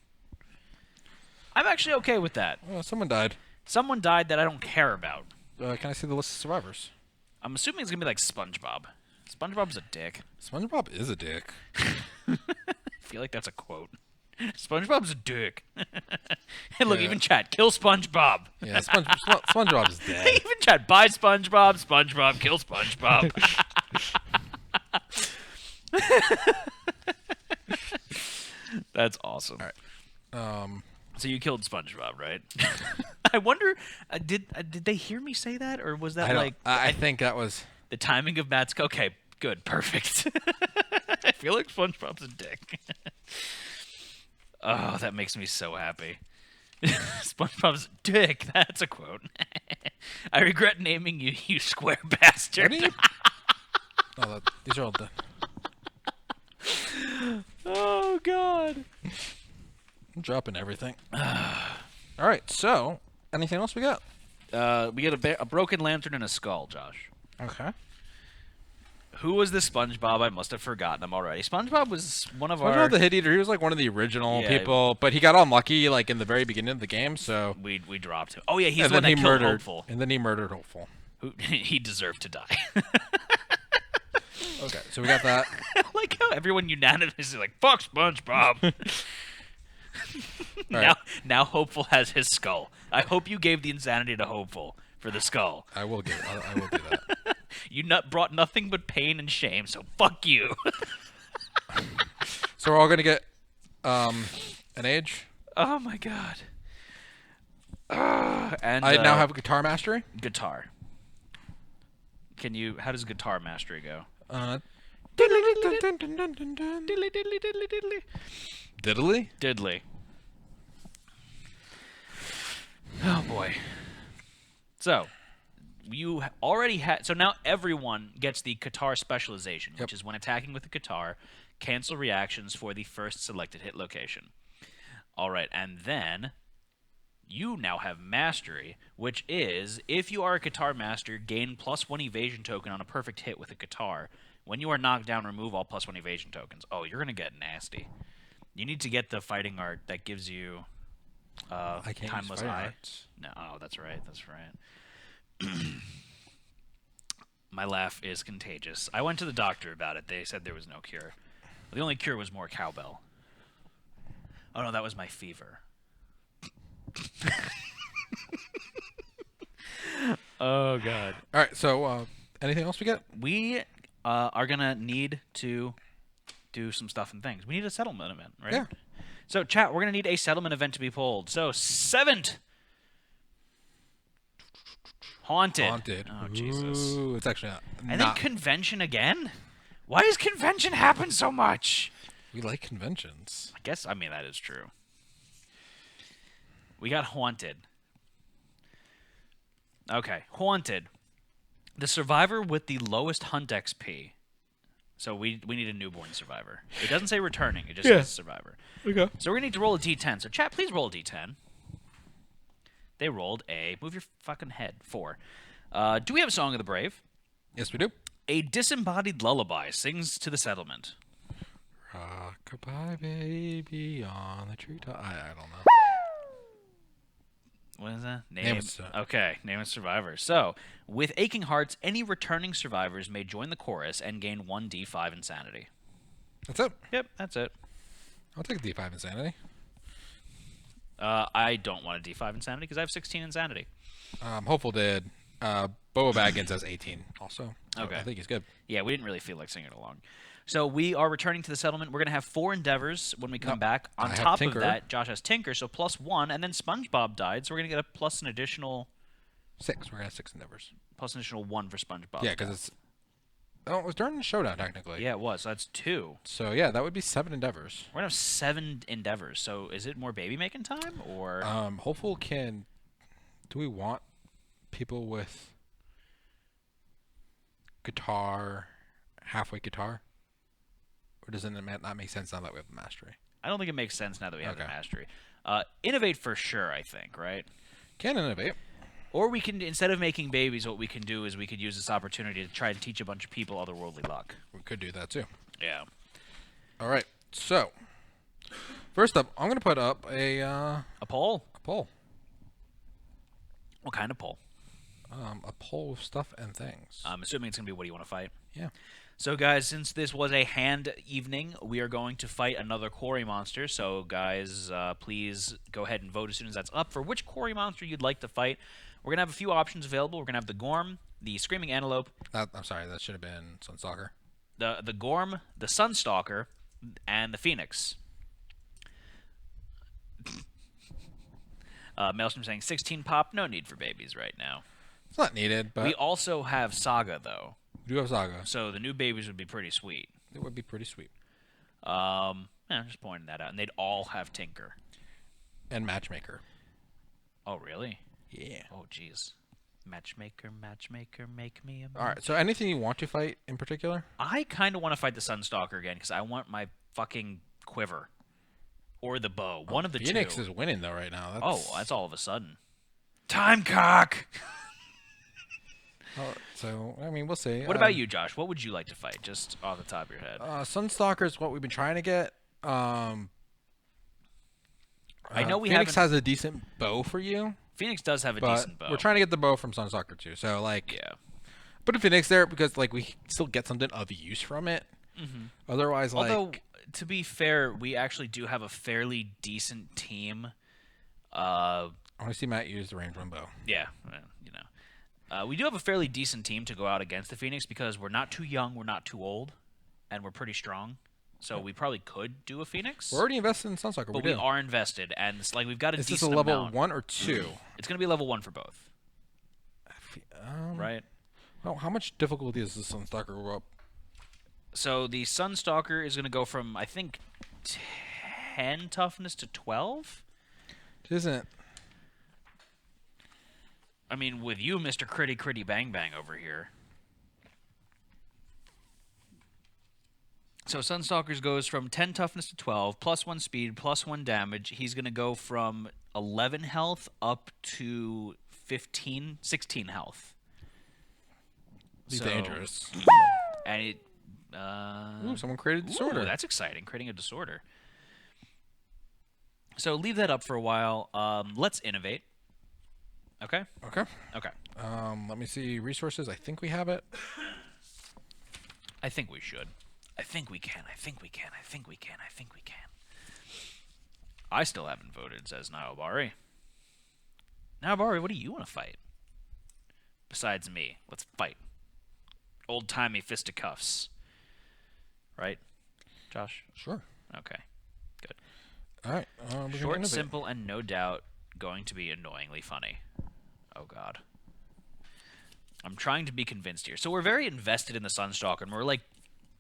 I'm actually okay with that. Oh, someone died. Someone died that I don't care about. Can I see the list of survivors? I'm assuming it's gonna be like SpongeBob. SpongeBob's a dick. SpongeBob is a dick. I feel like that's a quote. SpongeBob's a dick. Hey, look, Yeah. even chat, kill SpongeBob. Yeah, SpongeBob's dead. Even chat, buy SpongeBob. SpongeBob, kill SpongeBob. That's awesome. All right. So you killed SpongeBob, right? I wonder, did they hear me say that, or was that like I think that was. the timing of Matt's? Okay, good, perfect. I feel like SpongeBob's a dick. Oh, that makes me so happy. SpongeBob's dick. That's a quote. I regret naming you, you square bastard. What are you? Oh, these are all done. Oh God. I'm dropping everything. All right. So, anything else we got? We get a broken lantern and a skull, Josh. Okay. Who was the SpongeBob? I must have forgotten him already. SpongeBob was one of SpongeBob our. the Hit Eater. He was like one of the original Yeah. people, but he got unlucky like in the very beginning of the game. So We dropped him. Oh yeah, he's and the one then that he killed murdered. Hopeful. And then he murdered Hopeful. Who he deserved to die. Okay, so we got that. Like how everyone unanimously is like, "Fuck SpongeBob." All right. Now Hopeful has his skull. I hope you gave the insanity to Hopeful for the skull. I will do that. You brought nothing but pain and shame, so fuck you. So we're all gonna get an age. Oh my god. And I now have guitar mastery. guitar. How does guitar mastery go? Diddly. Diddly. Oh boy. So, you already had. So now everyone gets the guitar specialization, which is when attacking with a guitar, cancel reactions for the first selected hit location. All right, and then you now have mastery, which is if you are a guitar master, gain +1 evasion token on a perfect hit with a guitar. When you are knocked down, remove all +1 evasion tokens. Oh, you're gonna get nasty. You need to get the fighting art that gives you I can't timeless use eye. arts. No, oh, that's right. That's right. My laugh is contagious. I went to the doctor about it. They said there was no cure. The only cure was more cowbell. Oh no, that was my fever. Oh god. All right. So anything else we get? We are gonna need to do some stuff and things. We need a settlement event, right? Yeah. So chat, we're gonna need a settlement event to be pulled. So 7th. Haunted. Oh Jesus. Ooh, it's actually And then not. convention again? Why does convention happen so much? We like conventions. I mean that is true. We got haunted. Okay, haunted. The survivor with the lowest hunt XP. So we need a newborn survivor. It doesn't say returning, it just says survivor. Okay. So we're gonna need to roll a D10. So chat, please roll a D10. They rolled move your fucking head, 4. Do we have a Song of the Brave? Yes, we do. A disembodied lullaby sings to the settlement. Rockabye baby on the treetop. I don't know. What is that? Name a survivor. Okay, name a survivor. So, with aching hearts, any returning survivors may join the chorus and gain 1d5 insanity. That's it. Yep, that's it. I'll take a D5 insanity. I don't want a d5 insanity because I have 16 insanity. Hopeful did. Boba Baggins has 18 also. Okay. I think he's good. Yeah, we didn't really feel like singing along. So we are returning to the settlement. We're going to have 4 endeavors when we come back. On I have top of Tinker. that, Josh has Tinker, so +1, and then SpongeBob died, so we're going to get an additional 6. We're gonna have 6 endeavors. +1 for SpongeBob. Yeah, because it's. Oh, it was during the showdown technically. Yeah, it was. So that's 2. So yeah, that would be 7 endeavors. We're going to have 7 endeavors. So is it more baby making time or Hopeful can. Do we want people with guitar, halfway guitar, or doesn't it not make sense now that we have the mastery? I don't think it makes sense now that we have the Okay. mastery. Innovate for sure, I think, right? Can innovate. Or we can, instead of making babies, what we can do is we could use this opportunity to try and teach a bunch of people otherworldly luck. We could do that too. Yeah. All right. So first up, I'm gonna put up a poll? poll. What kind of poll? A poll of stuff and things. I'm assuming it's going to be what do you want to fight? Yeah. So, guys, since this was a hand evening, we are going to fight another quarry monster. So, guys, please go ahead and vote as soon as that's up for which quarry monster you'd like to fight. We're going to have a few options available. We're going to have the Gorm, the Screaming Antelope, I'm sorry, that should have been Sunstalker. the Gorm, the Sunstalker, and the Phoenix. Maelstrom saying 16 pop, no need for babies right now. It's not needed, but We also have Saga, though. we do have Saga. So the new babies would be pretty sweet. It would be pretty sweet. I'm just pointing that out. And they'd all have Tinker. And Matchmaker. Oh, really? Yeah. Oh, jeez. Matchmaker, make me a All right. So anything you want to fight in particular? I kind of want to fight the Sunstalker again because I want my fucking quiver. Or the bow. One of the Phoenix two. is winning, though, right now. That's all of a sudden. Time cock! So, I mean, we'll see. What about you, Josh? What would you like to fight, just off the top of your head? Sunstalker is what we've been trying to get. I know we Phoenix haven't... has a decent bow for you. Phoenix does have a but decent bow. we're trying to get the bow from Sunstalker, too. So, like, Yeah. put a Phoenix there because, like, we still get something of use from it. Otherwise, like... Although, to be fair, we actually do have a fairly decent team. I want to see Matt use the range one bow. Yeah, well, you know. We do have a fairly decent team to go out against the Phoenix because we're not too young, we're not too old, and we're pretty strong. So we probably could do a Phoenix. We're already invested in Sunstalker. But we are invested, and it's like we've got a Is this decent a level amount. 1 or 2? It's going to be level 1 for both. Right? Well, how much difficulty is the Sunstalker go up? So the Sunstalker is going to go from, I think, 10 toughness to 12? It isn't. I mean, with you, Mr. Critty Bang Bang over here. So Sunstalkers goes from 10 toughness to 12, plus 1 speed, plus 1 damage. He's going to go from 11 health up to 16 health. Be dangerous. And it... Ooh, someone created disorder. Ooh, that's exciting, creating a disorder. So leave that up for a while. Let's innovate. Okay? Okay. Okay. Let me see resources. I think we have it. I think we should. I think we can. I think we can. I think we can. I think we can. I still haven't voted, says Naobari. Naobari, what do you want to fight? Besides me. Let's fight. Old-timey fisticuffs. Right? Josh? Sure. Okay. Good. All right. We're gonna Short, innovate. simple, and no doubt going to be annoyingly funny. Oh, God. I'm trying to be convinced here. So we're very invested in the Sunstalker, and we're like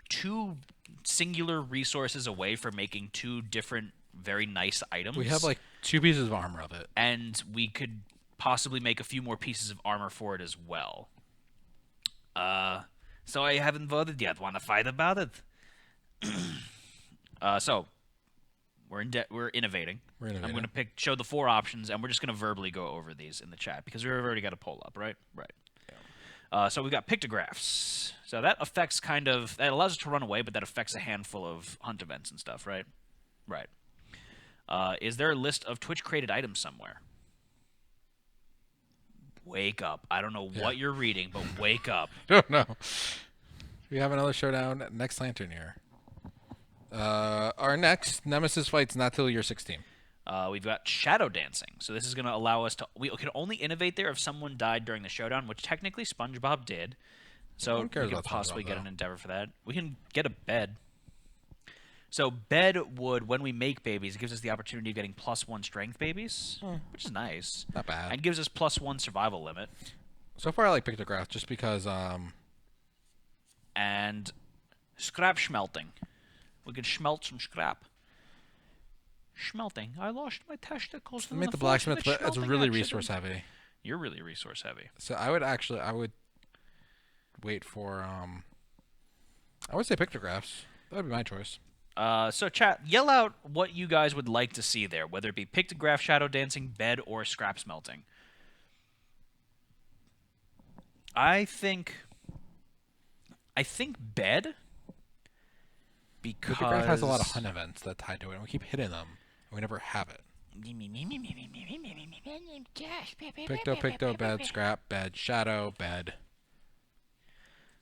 2 singular resources away from making 2 different, very nice items. We have like 2 pieces of armor of it. And we could possibly make a few more pieces of armor for it as well. So I haven't voted yet. Want to fight about it? So we're innovating. We're innovating. I'm going to show the 4 options, and we're just going to verbally go over these in the chat because we've already got a poll up, right? Right. Yeah. So we got pictographs. So that affects that allows us to run away, but that affects a handful of hunt events and stuff, right? Right. Is there a list of Twitch-created items somewhere? Wake up. I don't know what you're reading, but wake up. Don't know. We have another showdown next lantern here. Our next nemesis fight's not till year 16. We've got shadow dancing. So this is going to allow us to... We can only innovate there if someone died during the showdown, which technically SpongeBob did. So we can possibly get an endeavor for that. We can get a bed. So bed would, when we make babies, it gives us the opportunity of getting +1 strength babies, which is nice. Not bad. And gives us +1 survival limit. So far I like pictographs just because... And scrap smelting. We could smelt some scrap. Smelting. I lost my testicles. Make the blacksmith, but it's really resource heavy. You're really resource heavy. So I would wait for I would say pictographs. That would be my choice. So chat, yell out what you guys would like to see there, whether it be pictograph, shadow dancing, bed, or scrap smelting. I think bed, because Pictograph has a lot of hunt events that tie to it, and we keep hitting them, and we never have it. Picto, bed, scrap, bed, shadow, bed.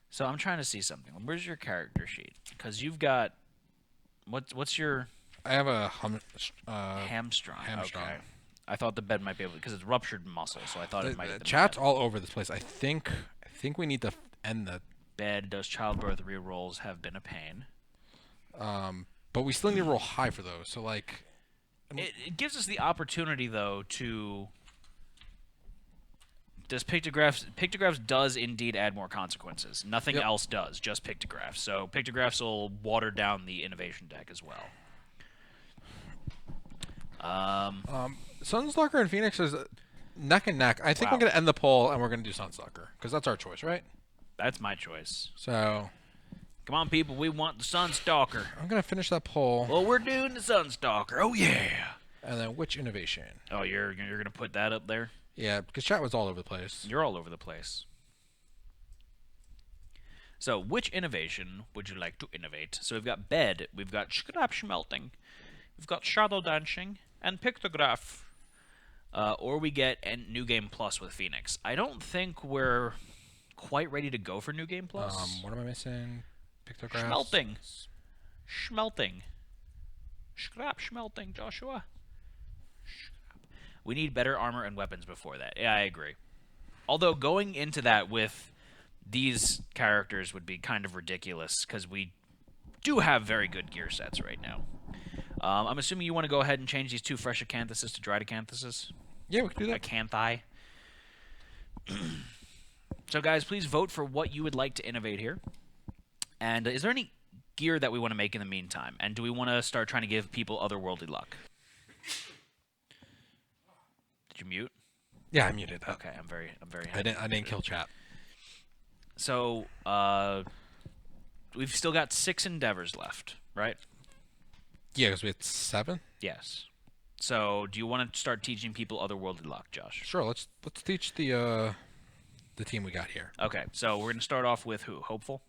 So I'm trying to see something. Where's your character sheet? Because you've got what's your? I have a hamstrung. hamstrung. Okay. I thought the bed might be able because it's ruptured muscle, so I thought it might. The Have been chat's bed. all over this place. I think we need to end the Bed. Those childbirth rerolls have been a pain. but we still need to roll high for those. So like, It gives us the opportunity though to. Does pictographs does indeed add more consequences. Nothing else does, just pictographs. So pictographs will water down the innovation deck as well. Sunstalker and Phoenix is neck and neck. I think Wow. we're gonna end the poll and we're gonna do Sunstalker because that's our choice, right? That's my choice. So Come on, people. We want the Sunstalker. I'm gonna finish that poll. Well, we're doing the Sunstalker. Oh, yeah. And then which innovation? Oh, you're going to put that up there? Yeah, because chat was all over the place. You're all over the place. So, which innovation would you like to innovate? So, we've got bed, we've got scrap smelting, we've got shadow dancing, and pictograph. Or we get New Game Plus with Phoenix. I don't think we're quite ready to go for New Game Plus. What am I missing? Pictographs. Smelting. Smelting. Scrap smelting, Joshua. Scrap. We need better armor and weapons before that. Yeah, I agree. Although going into that with these characters would be kind of ridiculous because we do have very good gear sets right now. I'm assuming you want to go ahead and change these 2 fresh acanthuses to dried acanthuses. Yeah, we can do that. Acanthi. So, guys, please vote for what you would like to innovate here. And is there any gear that we want to make in the meantime? And do we want to start trying to give people otherworldly luck? Did you mute? Yeah, I muted that. Okay, I'm very happy. I didn't kill chat. So, we've still got 6 endeavors left, right? Yeah, because we had 7. Yes. So, do you want to start teaching people otherworldly luck, Josh? Sure. Let's teach the team we got here. Okay, so we're going to start off with who? Hopeful?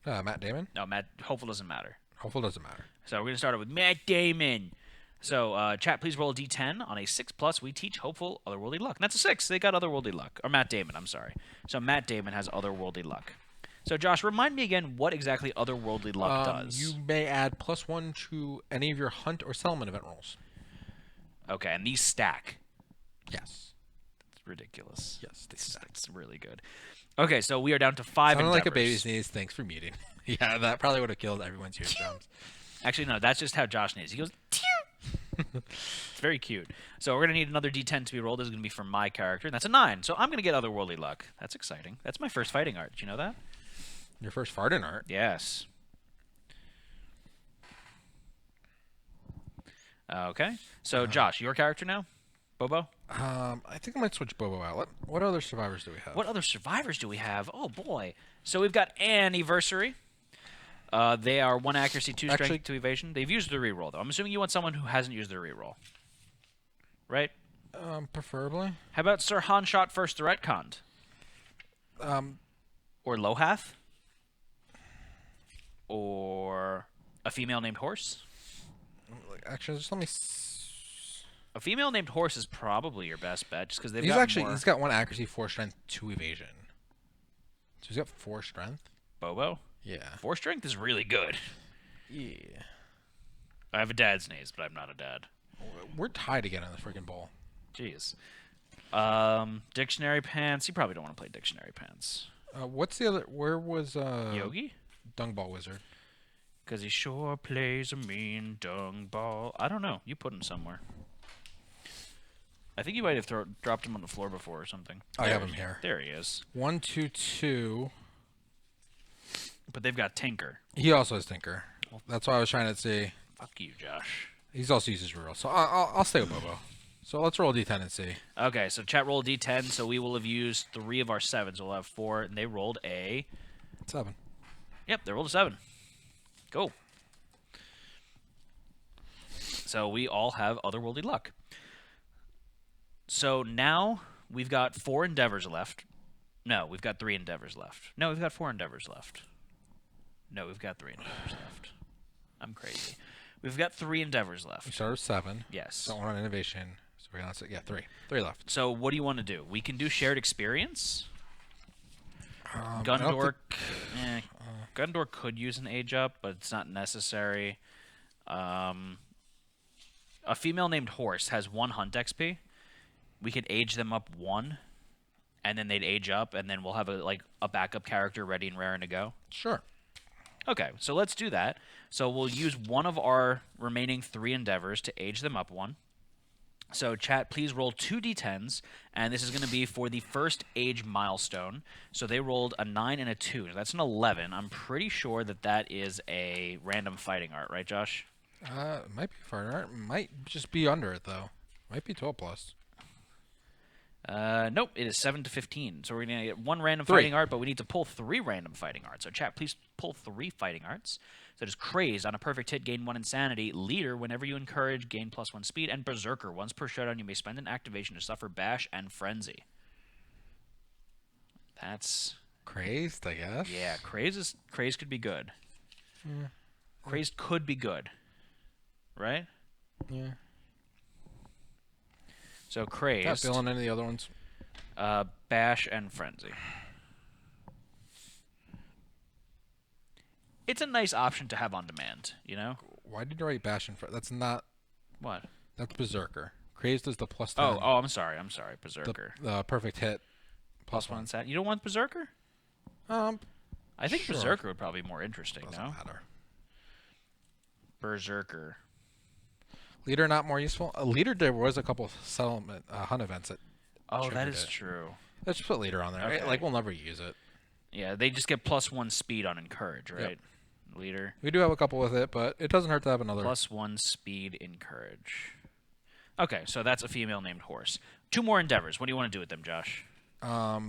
Matt Damon. No, Hopeful doesn't matter. Hopeful doesn't matter. So we're going to start with Matt Damon. So, chat, please roll a d10. On a 6+, we teach Hopeful otherworldly luck. And that's a 6. They got otherworldly luck. Or Matt Damon, I'm sorry. So Matt Damon has otherworldly luck. So, Josh, remind me again what exactly otherworldly luck does. You may add +1 to any of your hunt or settlement event rolls. Okay, and these stack. Yes. It's ridiculous. Yes, they stack. It's really good. Okay, so we are down to 5 Sounded endeavors. like a baby sneeze. Thanks for muting. Yeah, that probably would have killed everyone's eardrums. Actually, no, that's just how Josh sneezes. He goes, Tew! It's very cute. So we're going to need another d10 to be rolled. This is going to be for my character, and that's a 9. So I'm going to get otherworldly luck. That's exciting. That's my first fighting art. Did you know that? Your first fart in art. Yes. Okay. So, Josh, your character now? Bobo? I think I might switch Bobo out. What other survivors do we have? What other survivors do we have? Oh, boy. So we've got Anniversary. They are 1 accuracy, 2 strength, Actually- 2 evasion. They've used their reroll, though. I'm assuming you want someone who hasn't used their reroll. Right? Preferably. How about Sir Hanshot First the Retconned? Or Lohath? Or a female named Horse? Actually, just let me. A female named Horse is probably your best bet, just because they've He's got actually more. he's got 1 accuracy, 4 strength, 2 evasion. So he's got 4 strength. Bobo? Yeah. 4 strength is really good. Yeah. I have a dad sneeze, but I'm not a dad. We're tied again on this freaking bowl. Jeez. Dictionary Pants. You probably don't want to play Dictionary Pants. What's the other? Where was Yogi? Dungball Wizard? Because he sure plays a mean dung ball. I don't know. You put him somewhere. I think you might have dropped him on the floor before or something. I have him here. There he is. 1, 2, 2. But they've got Tinker. He also has Tinker. That's why I was trying to see. Fuck you, Josh. He's also uses reroll. So I'll stay with Bobo. So let's roll a d10 and see. Okay, so chat roll d10, so we will have used 3 of our 7s. We'll have 4, and they rolled a... 7. Yep, they rolled a 7. Go. So we all have otherworldly luck. So now we've got 4 endeavors left. No, we've got 3 endeavors left. No, we've got 4 endeavors left. No, we've got 3 endeavors left. I'm crazy. We've got 3 endeavors We left. started with 7. Yes. Don't want an innovation. So we're gonna say 3. 3 left. So what do you want to do? We can do shared experience. I don't Gundor, Gundor could use an age up, but it's not necessary. A female named Horse has 1 hunt XP. We could age them up 1, and then they'd age up, and then we'll have a backup character ready and raring to go. Sure. Okay, so let's do that. So we'll use one of our remaining 3 endeavors to age them up 1. So chat, please roll 2 d10s, and this is going to be for the first age milestone. So they rolled a 9 and a 2. That's an 11. I'm pretty sure that is a random fighting art, right, Josh? It might be fighting art. Might just be under it though. Might be 12 plus. Nope, it is 7 to 15. So we're gonna get 1 random 3. fighting art, but we need to pull 3 random fighting arts. So chat, please pull 3 fighting arts. So it is Crazed. On a perfect hit, gain 1 insanity. Leader, whenever you encourage, gain +1 speed. And Berserker, once per showdown, you may spend an activation to suffer bash and frenzy. That's Crazed, I guess. yeah. Crazed could be good. Yeah. Crazed could be good, right? Yeah. So Not Crazed, feeling any of the other ones. bash and frenzy. It's a nice option to have on demand, you know? Why did you write bash in front? That's not. What? That's Berserker. Crazed is the +10. Oh, I'm sorry. Berserker. The perfect hit. +1 set. You don't want Berserker? I think Sure. Berserker would probably be more interesting, Doesn't no? matter. Berserker. Leader not more useful. Leader, there was a couple settlement hunt events that. Oh, that triggered is it. true. Let's just put leader on there. Okay. Right? Like we'll never use it. Yeah, they just get +1 speed on encourage, right? Leader. We do have a couple with it, but it doesn't hurt to have another. +1 speed encourage. Okay, so that's a female named Horse. 2 more endeavors. What do you want to do with them, Josh? I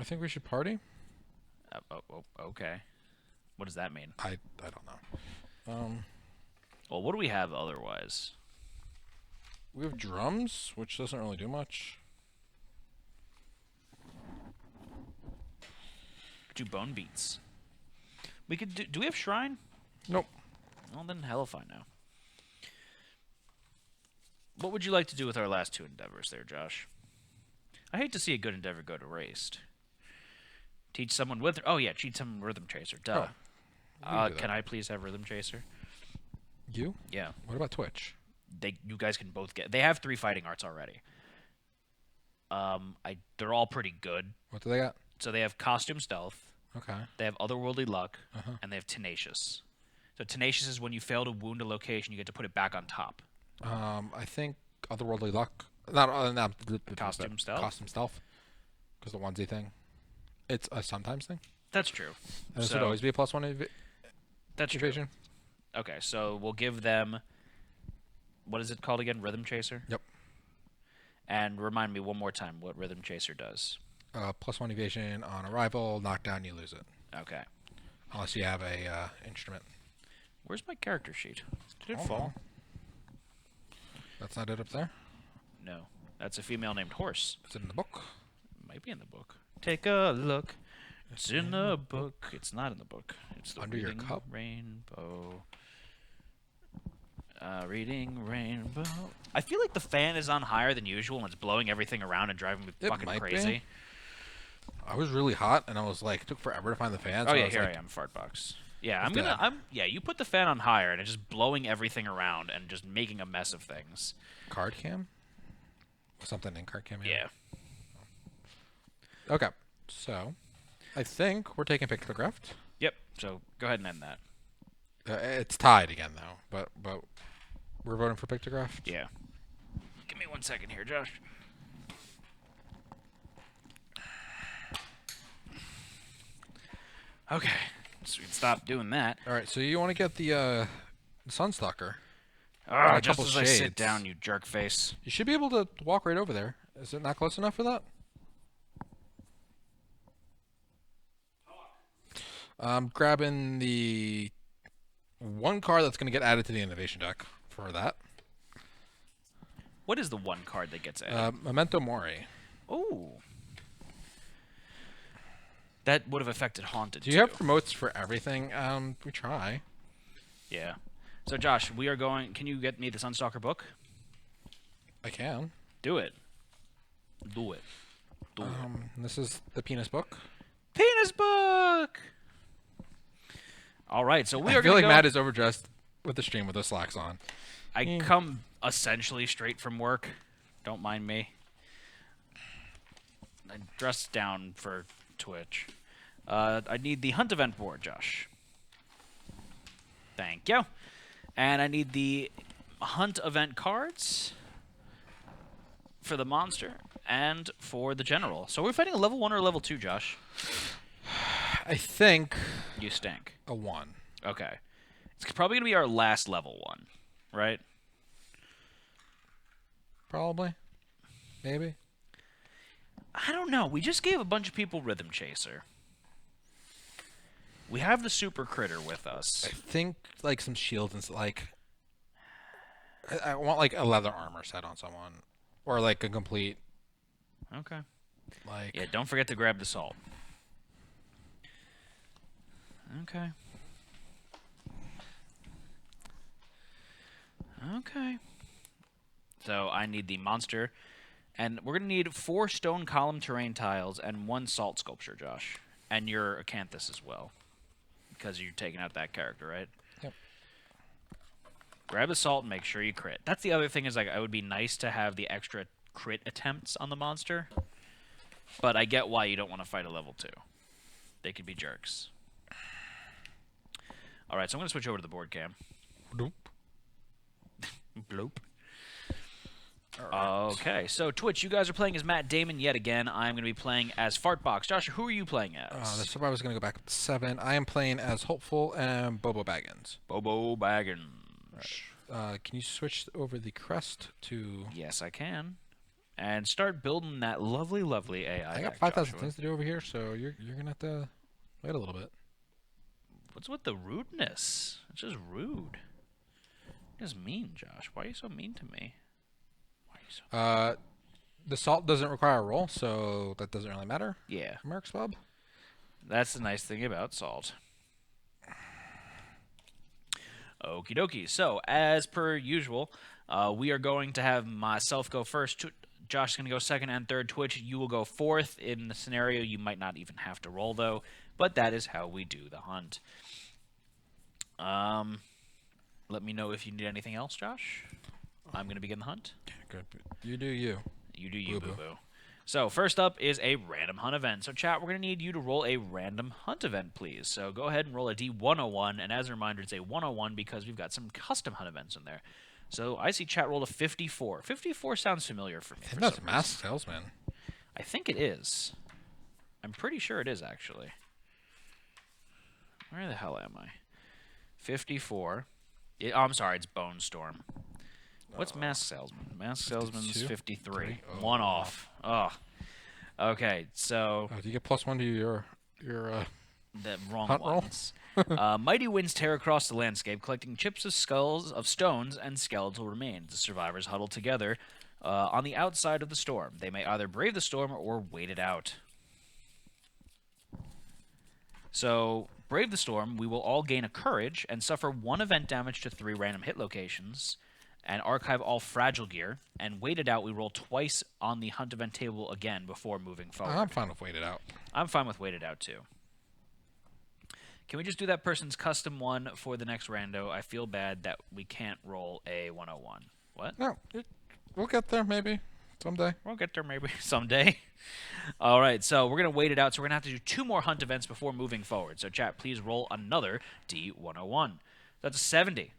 think we should party. Okay. What does that mean? I don't know. Well, what do we have otherwise? We have drums, which doesn't really do much. Do bone beats. We could do we have shrine? Nope. Well, then hella fine now. What would you like to do with our last 2 endeavors there, Josh? I hate to see a good endeavor go to waste. Teach someone with... Oh, yeah, teach someone Rhythm Chaser. Duh. Can I please have Rhythm Chaser? You? Yeah. What about Twitch? You guys can both get... They have 3 fighting arts already. They're all pretty good. What do they got? So they have Costume Stealth, Okay. they have Otherworldly Luck, Uh-huh. and they have Tenacious. So Tenacious is when you fail to wound a location, you get to put it back on top. I think Otherworldly Luck. Costume Stealth? Costume Stealth. Because the onesie thing. It's a sometimes thing. That's true. And this So- would always be a +1 That's true. evasion. Okay, so we'll give them... What is it called again? Rhythm Chaser? Yep. And remind me one more time what Rhythm Chaser does. +1 evasion on arrival. Knockdown, you lose it. Okay. Unless you have a instrument. Where's my character sheet? Did it Oh, fall? That's not it up there. No. That's a female named Horse. Is it in the book? Might be in the book. Take a look. It's in the book. It's not in the book. It's the Under your Reading cup? Rainbow. Reading Rainbow. I feel like the fan is on higher than usual and it's blowing everything around and driving me It fucking might be. crazy. I was really hot, and I was like, it took forever to find the fan. So Oh I yeah, was here like, I am, Fartbox. Yeah, It's dead. yeah, you put the fan on higher and it's just blowing everything around and just making a mess of things. Card cam? Something in card cam. Yeah. Okay. So, I think we're taking pictographed. Yep. So go ahead and end that. It's tied again, though. But we're voting for pictographed. Yeah. Give me 1 second here, Josh. Okay. So we can stop doing that. All right. So you want to get the Sunstalker? Ah, a just couple as I sit shades. down, you jerk face. You should be able to walk right over there. Is it not close enough for that? I'm grabbing the 1 card that's going to get added to the innovation deck for that. What is the 1 card that gets added? Memento Mori. Ooh. That would have affected Haunted, Do you have promotes for everything? We try. Yeah. So, Josh, we are going... Can you get me the Sunstalker book? I can. Do it. Do it. Do it. This is the penis book. Penis book! All right, so we I are feel going like to go... Matt is overdressed with the stream with the slacks on. I come essentially straight from work. Don't mind me. I dressed down for Twitch. I need the hunt event board, Josh. Thank you. And I need the hunt event cards for the monster and for the general. So we're fighting a level 1 or a level 2, Josh? I think You stink. a 1. Okay. It's probably gonna be our last level one, right? Probably. Maybe. I don't know. We just gave a bunch of people Rhythm Chaser. We have the Super Critter with us. I think like some shields and like. I want like a leather armor set on someone, or like a complete. Okay. Like. Yeah, don't forget to grab the salt. Okay. Okay. So I need the monster, and we're gonna need 4 stone column terrain tiles and 1 salt sculpture, Josh, and your acanthus as well, because you're taking out that character, right? Yep. Grab the salt and make sure you crit. That's the other thing is like it would be nice to have the extra crit attempts on the monster, but I get why you don't want to fight a level 2. They could be jerks. All right, so I'm gonna switch over to the board cam. Bloop. Bloop. Okay, so Twitch, you guys are playing as Matt Damon yet again. I'm going to be playing as Fartbox. Josh, who are you playing as? The survivor's going to go back up to 7. I am playing as Hopeful and Bobo Baggins. Bobo Baggins. Can you switch over the crest to... Yes, I can. And start building that lovely, lovely AI. I got 5,000 things to do over here, so you're going to have to wait a little bit. What's with the rudeness? It's just rude. It's mean, Josh. Why are you so mean to me? The salt doesn't require a roll, so that doesn't really matter. Yeah. Mercs Bob. That's the nice thing about salt. Okie dokie. So, as per usual, we are going to have myself go first. Josh is going to go second and third. Twitch, you will go fourth. In the scenario, you might not even have to roll, though. But that is how we do the hunt. Let me know if you need anything else, Josh. I'm going to begin the hunt. Good. You do you. You do you, Boo-boo. boo-boo. So first up is a random hunt event. So chat, we're going to need you to roll a random hunt event, please. So go ahead and roll a D101. And as a reminder, it's a 101 because we've got some custom hunt events in there. So I see chat rolled a 54. 54 sounds familiar for me. I think that's Mask Salesman. I think it is. I'm pretty sure it is, actually. Where the hell am I? 54. I'm sorry, it's Bone Storm. What's Mask Salesman? Mask Salesman's 53. Oh, One off. Oh. Okay, so... Oh, do you get +1 to your the wrong hunt roll? ones. Mighty winds tear across the landscape, collecting chips of skulls, of stones, and skeletal remains. The survivors huddle together on the outside of the storm. They may either brave the storm or wait it out. So, brave the storm, we will all gain a courage and suffer 1 event damage to 3 random hit locations, and archive all fragile gear, and wait it out, we roll twice on the hunt event table again before moving forward. I'm fine with wait it out. I'm fine with wait it out, too. Can we just do that person's custom one for the next rando? I feel bad that we can't roll a 101. What? No, we'll get there maybe someday. We'll get there maybe someday. All right, so we're going to wait it out. So we're going to have to do 2 more hunt events before moving forward. So chat, please roll another D101. That's a 70.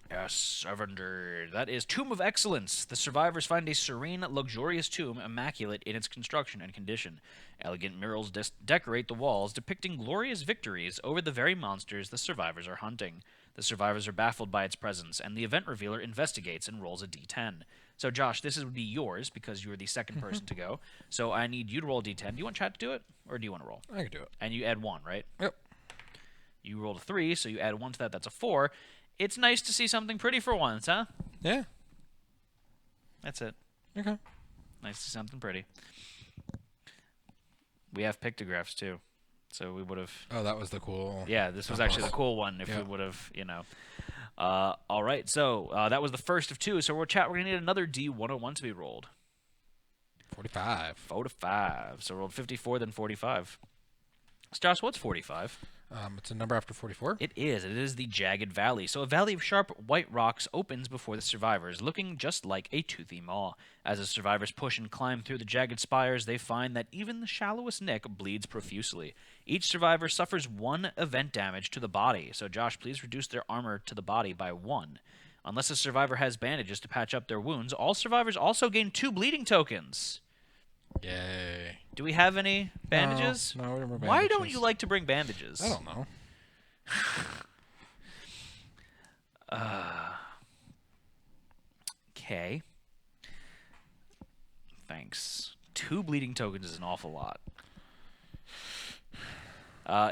Yes, 70. That is Tomb of Excellence. The survivors find a serene, luxurious tomb, immaculate in its construction and condition. Elegant murals decorate the walls, depicting glorious victories over the very monsters the survivors are hunting. The survivors are baffled by its presence, and the event revealer investigates and rolls a d10. So, Josh, this would be yours because you are the second person to go. So I need you to roll a d10. Do you want chat to do it, or do you want to roll? I can do it. And you add 1, right? Yep. You rolled a 3, so you add 1 to that. That's a 4. It's nice to see something pretty for once, huh? Yeah. That's it. Okay. Nice to see something pretty. We have pictographs, too. So we would have... Oh, that was the cool... Yeah, this was actually the cool one if we would have, you know... all right, so that was the first of 2. So we're going to need another D101 to be rolled. 45. 45. So rolled 54, then 45. So Josh, what's 45? It's a number after 44. It is. It is the Jagged Valley. So a valley of sharp white rocks opens before the survivors, looking just like a toothy maw. As the survivors push and climb through the jagged spires, they find that even the shallowest nick bleeds profusely. Each survivor suffers 1 event damage to the body. So Josh, please reduce their armor to the body by 1. Unless a survivor has bandages to patch up their wounds, all survivors also gain 2 bleeding tokens. Yay. Do we have any bandages? No, we don't have Why don't bandages. you like to bring bandages? I don't know. Okay. Thanks. 2 bleeding tokens is an awful lot.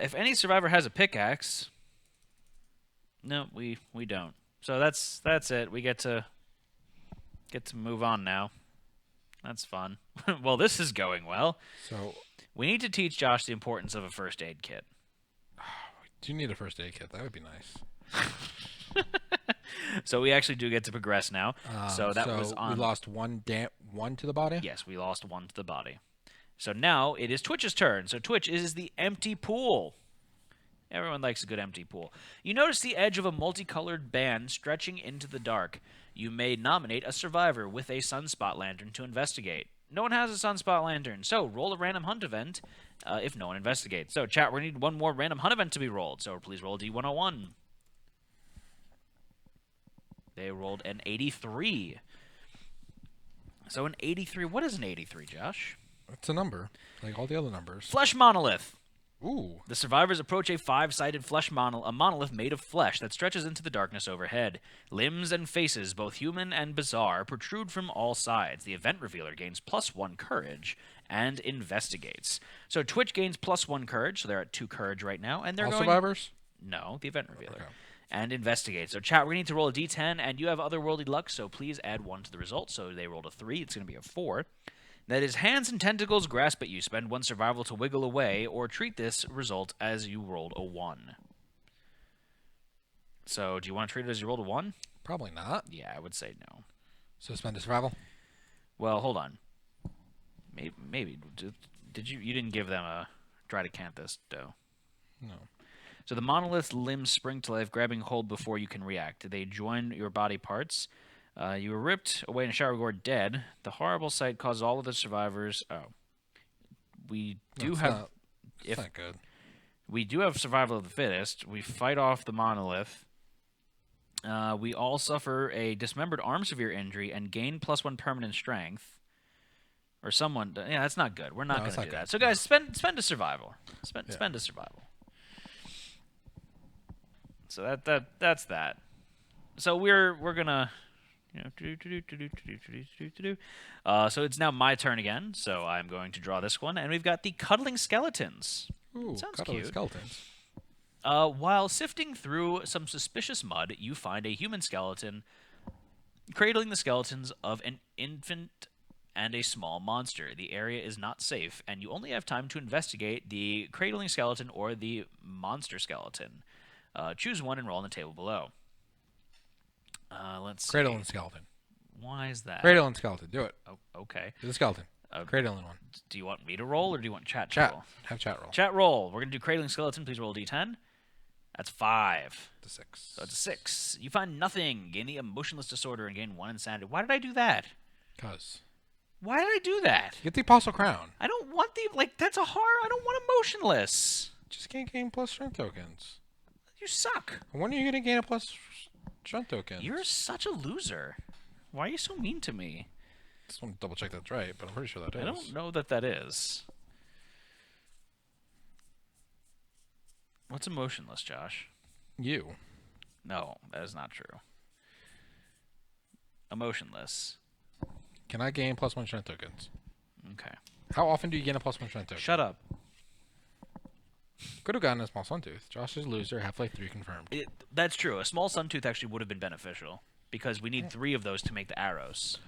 If any survivor has a pickaxe, no, we don't. So that's it. We get to move on now. That's fun. Well, this is going well. So, We need to teach Josh the importance of a first aid kit. do you need a first aid kit? That would be nice. So we actually do get to progress now. So that was on. We lost one to the body? Yes, we lost 1 to the body. So now it is Twitch's turn. So Twitch is the empty pool. Everyone likes a good empty pool. You notice the edge of a multicolored band stretching into the dark. You may nominate a survivor with a sunspot lantern to investigate. No one has a sunspot lantern, so roll a random hunt event if no one investigates. So chat, we need 1 more random hunt event to be rolled. So please roll a D101. They rolled an 83. So an 83. What is an 83, Josh? It's a number, like all the other numbers. Flesh monolith. Ooh. The survivors approach a 5-sided flesh a monolith made of flesh that stretches into the darkness overhead. Limbs and faces, both human and bizarre, protrude from all sides. The event revealer gains +1 courage and investigates. So Twitch gains +1 courage, so they're at 2 courage right now, and they're All going. survivors? No, the event revealer. Okay. And investigate. So chat, we're going to need to roll a d10, and you have otherworldly luck, so please add 1 to the result. So they rolled a 3. It's going to be a 4. That is, hands and tentacles grasp at you. Spend 1 survival to wiggle away, or treat this result as you rolled a 1. So, do you want to treat it as you rolled a 1? Probably not. Yeah, I would say no. So spend a survival? Well, hold on. Maybe. Did you didn't give them a try to canthus dough? No. So the monolith's limbs spring to life, grabbing hold before you can react. They join your body parts. You were ripped away in a shower gore dead. The horrible sight causes all of the survivors. Oh, we do That's have. not, that's not good. We do have survival of the fittest. We fight off the monolith. We all suffer a dismembered arm severe injury and gain +1 permanent strength. Or someone. Yeah, that's not good. We're not going to do that. So guys, spend a survival. Spend a survival. So that's that. So we're gonna, so it's now my turn again. So I'm going to draw this one, and we've got the cuddling skeletons. Ooh, Sounds cuddling cute. skeletons. While sifting through some suspicious mud, you find a human skeleton cradling the skeletons of an infant and a small monster. The area is not safe, and you only have time to investigate the cradling skeleton or the monster skeleton. Choose one and roll on the table below. Let's see. Cradle and skeleton. Why is that? Cradle and skeleton. Do it. Oh, okay. Do the skeleton. Cradling one. Do you want me to roll, or do you want chat to Chat. roll? Have chat roll. Chat roll. We're going to do cradling skeleton. Please roll a d10. That's 5. The 6. So it's a 6. You find nothing. Gain the emotionless disorder and gain 1 insanity. Why did I do that? Cause. Why did I do that? Get the apostle crown. I don't want that's a horror. I don't want emotionless. Just can't gain plus strength tokens. You suck. When are you gonna gain a plus strength token? You're such a loser. Why are you so mean to me? Just want to double check that's right, but I'm pretty sure that is. I don't know that is. What's emotionless, Josh? You. No, that is not true. Emotionless. Can I gain +1 strength tokens? Okay. How often do you gain a +1 strength token? Shut up. Could have gotten a small sun tooth. Josh is a loser. Half-Life 3 confirmed. That's true. A small sun tooth actually would have been beneficial because we need 3 of those to make the arrows.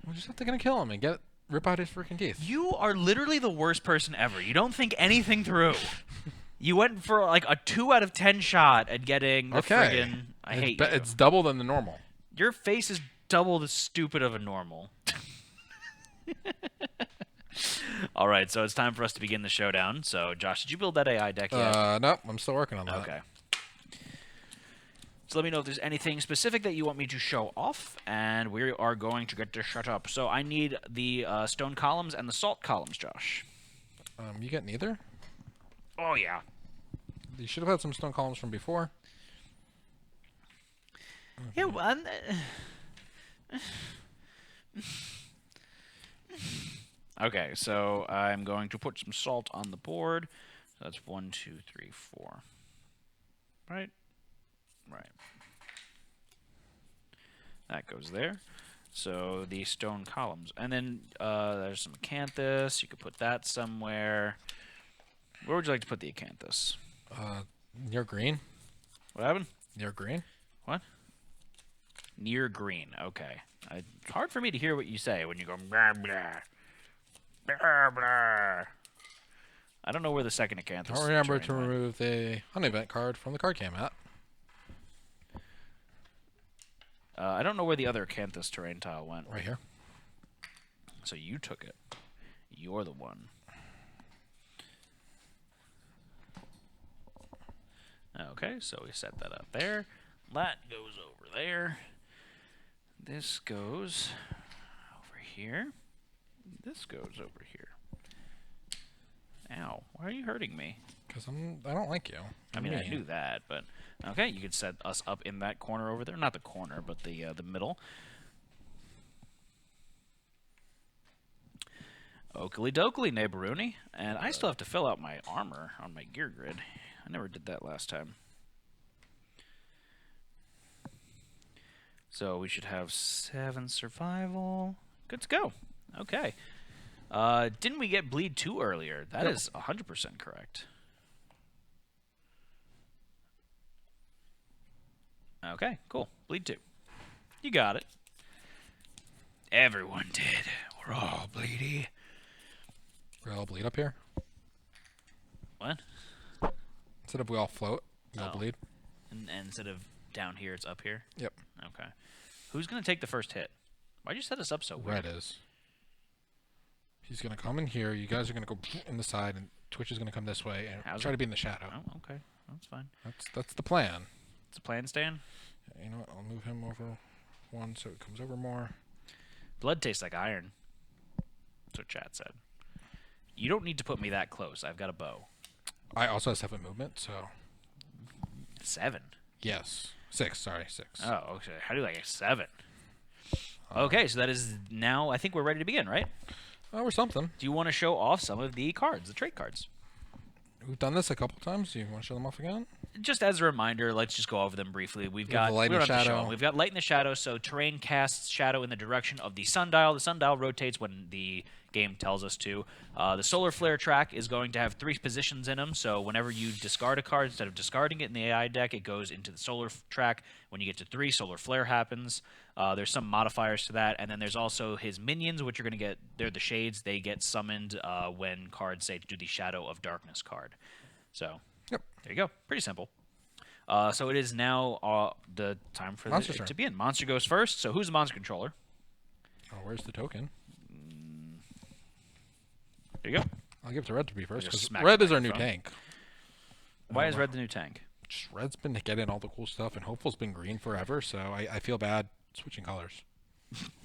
We just have to kill him and rip out his freaking teeth. You are literally the worst person ever. You don't think anything through. You went for like a 2 out of 10 shot at getting the friggin'. I hate you. It's double than the normal. Your face is double the stupid of a normal. All right, so it's time for us to begin the showdown. So, Josh, did you build that AI deck yet? Nope. I'm still working on that. Okay. So let me know if there's anything specific that you want me to show off, and we are going to get this shut up. So I need the stone columns and the salt columns, Josh. You get neither? Oh, yeah. You should have had some stone columns from before. Yeah, well, okay, so I'm going to put some salt on the board. So that's 1, 2, 3, 4. Right? Right. That goes there. So the stone columns. And then there's some acanthus. You could put that somewhere. Where would you like to put the acanthus? Near green. What happened? Near green. What? Near green. Okay. It's hard for me to hear what you say when you go blah, blah. Blah, blah. I don't know where the second acanthus Don't remember terrain to went. remove the unevent card from the card game mat. I don't know where the other acanthus terrain tile went. Right here. So you took it. You're the one. Okay, so we set that up there. That goes over there. This goes over here. This goes over here. Ow, why are you hurting me? Because I don't like you. I mean, I knew that, but okay, you could set us up in that corner over there. Not the corner, but the middle. Oakley dokley, neighboroonie. And I still have to fill out my armor on my gear grid. I never did that last time. So we should have 7 survival. Good to go. Okay. Didn't we get bleed 2 earlier? That is 100% correct. Okay, cool. Bleed 2. You got it. Everyone did. We're all bleedy. We all bleed up here. What? Instead of we all float, we all bleed. And instead of down here, it's up here? Yep. Okay. Who's going to take the first hit? Why'd you set us up so weird? Red is. He's going to come in here. You guys are going to go in the side, and Twitch is going to come this way and try to be in the shadow. Oh, okay. That's fine. That's the plan. It's a plan, Stan. You know what? I'll move him over 1 so it comes over more. Blood tastes like iron. That's what chat said. You don't need to put me that close. I've got a bow. I also have 7 movement, so 7? yes. 6, sorry, 6. Oh, okay. How do you like a 7? Okay, so that is now, I think we're ready to begin, right? Oh, or something. Do you want to show off some of the cards, the trait cards? We've done this a couple times. Do you want to show them off again? Just as a reminder, let's just go over them briefly. We've got the light we and don't have to show shadow. them. We've got light in the shadow, so terrain casts shadow in the direction of the sundial. The sundial rotates when the game tells us to. The solar flare track is going to have 3 positions in them, so whenever you discard a card, instead of discarding it in the AI deck, it goes into the solar track. When you get to 3, solar flare happens. There's some modifiers to that, and then there's also his minions, which are going to get, they're the shades. They get summoned when cards say to do the Shadow of Darkness card. So, Yep. there you go. Pretty simple. So it is now the time for Monster's it turn. to begin. Monster goes first, so who's the monster controller? Oh, where's the token? There you go. I'll give it to Red to be first, Just because smack Red the is our new microphone. tank. Why is red the new tank? Just Red's been getting all the cool stuff, and Hopeful's been green forever, so I feel bad switching colors.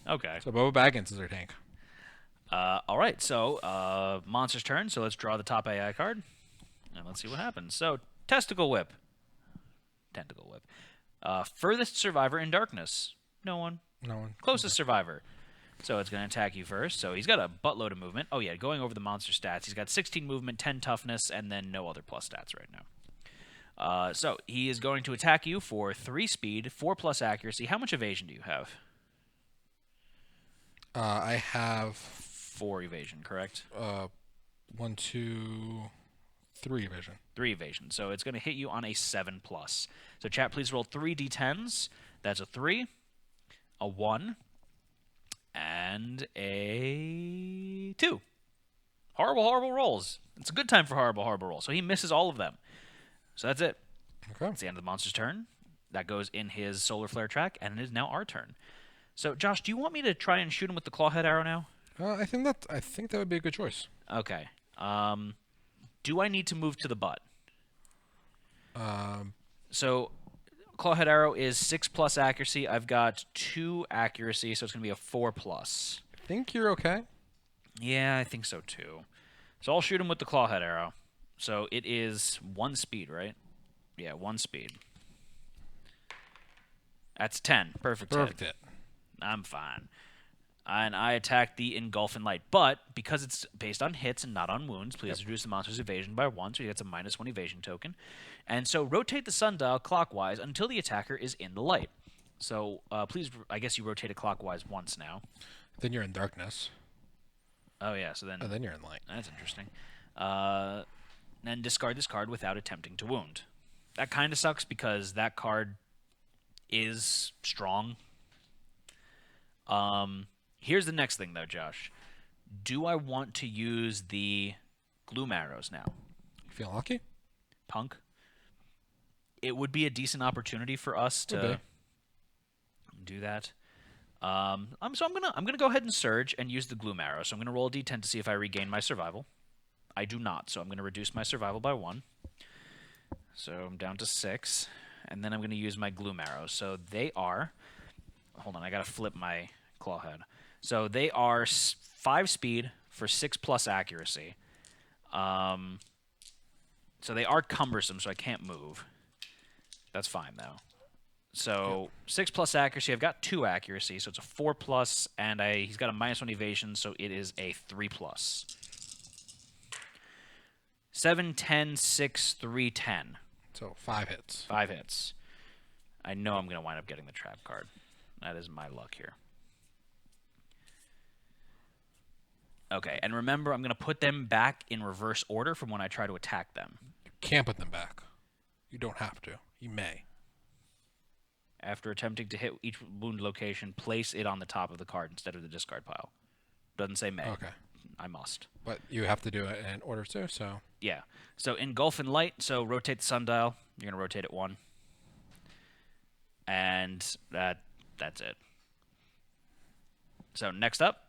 Okay. So Boba Baggins is our tank. All right, so monster's turn, so let's draw the top AI card, and let's see what happens. So, Tentacle Whip. Furthest survivor in darkness. No one. No one. Closest survivor. So it's going to attack you first. So he's got a buttload of movement. Oh, yeah, going over the monster stats. He's got 16 movement, 10 toughness, and then no other plus stats right now. So he is going to attack you for 3 speed, 4 plus accuracy. How much evasion do you have? I have 4 evasion, correct? 1, 2, 3 evasion. 3 evasion. So it's going to hit you on a 7 plus. So chat, please roll 3 d10s. That's a 3, a 1, and a 2. Horrible, horrible rolls. It's a good time for horrible, horrible rolls. So he misses all of them. So that's it. Okay. It's the end of the monster's turn. That goes in his solar flare track, and it is now our turn. So, Josh, do you want me to try and shoot him with the clawhead arrow now? I think that would be a good choice. Okay. Do I need to move to the butt? So, clawhead arrow is 6 plus accuracy. I've got 2 accuracy, so it's going to be a 4 plus. I think you're okay. Yeah, I think so too. So I'll shoot him with the clawhead arrow. So it is 1 speed, right? Yeah, 1 speed. That's 10. Perfect hit. I'm fine. And I attack the engulfing light. But because it's based on hits and not on wounds, please reduce the monster's evasion by 1, so he gets a -1 evasion token. And so rotate the sundial clockwise until the attacker is in the light. So please, I guess you rotate it clockwise once now. Then you're in darkness. Oh yeah, so then And then you're in light. that's interesting. Then discard this card without attempting to wound. That kind of sucks because that card is strong. Here's the next thing though, Josh. Do I want to use the gloom arrows now? You feel lucky? Punk. It would be a decent opportunity for us to do that. I'm gonna go ahead and surge and use the gloom arrow. So I'm gonna roll a d10 to see if I regain my survival. I do not, so I'm gonna reduce my survival by 1. So I'm down to 6, and then I'm gonna use my gloom arrows. So they are. Hold on, I gotta flip my claw head. So they are 5 speed for 6+ accuracy. So they are cumbersome, so I can't move. That's fine though. So 6+ accuracy. I've got 2 accuracy, so it's a 4+, and he's got a -1 evasion, so it is a 3+. 7, 10, 6, 3, 10. So 5 hits. 5 hits. I know I'm gonna wind up getting the trap card. That is my luck here. Okay, and remember, I'm gonna put them back in reverse order from when I try to attack them. You can't put them back. You don't have to. You may. After attempting to hit each wound location, place it on the top of the card instead of the discard pile. Doesn't say may. Okay. I must. But you have to do it in order too, so. Yeah. So engulf and light. So rotate the sundial. You're gonna rotate it 1. And that's it. So next up,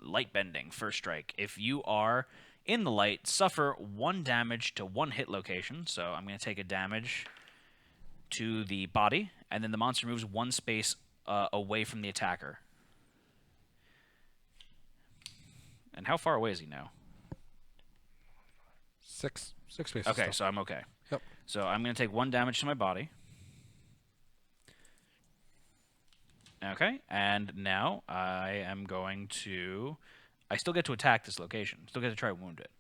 light bending. First strike. If you are in the light, suffer 1 damage to 1 hit location. So I'm gonna take a damage to the body, and then the monster moves 1 space away from the attacker. And how far away is he now? 6 spaces. Okay, still. so I'm okay. Yep. So I'm going to take 1 damage to my body. Okay, and now I am going to... I still get to attack this location. Still get to try to wound it.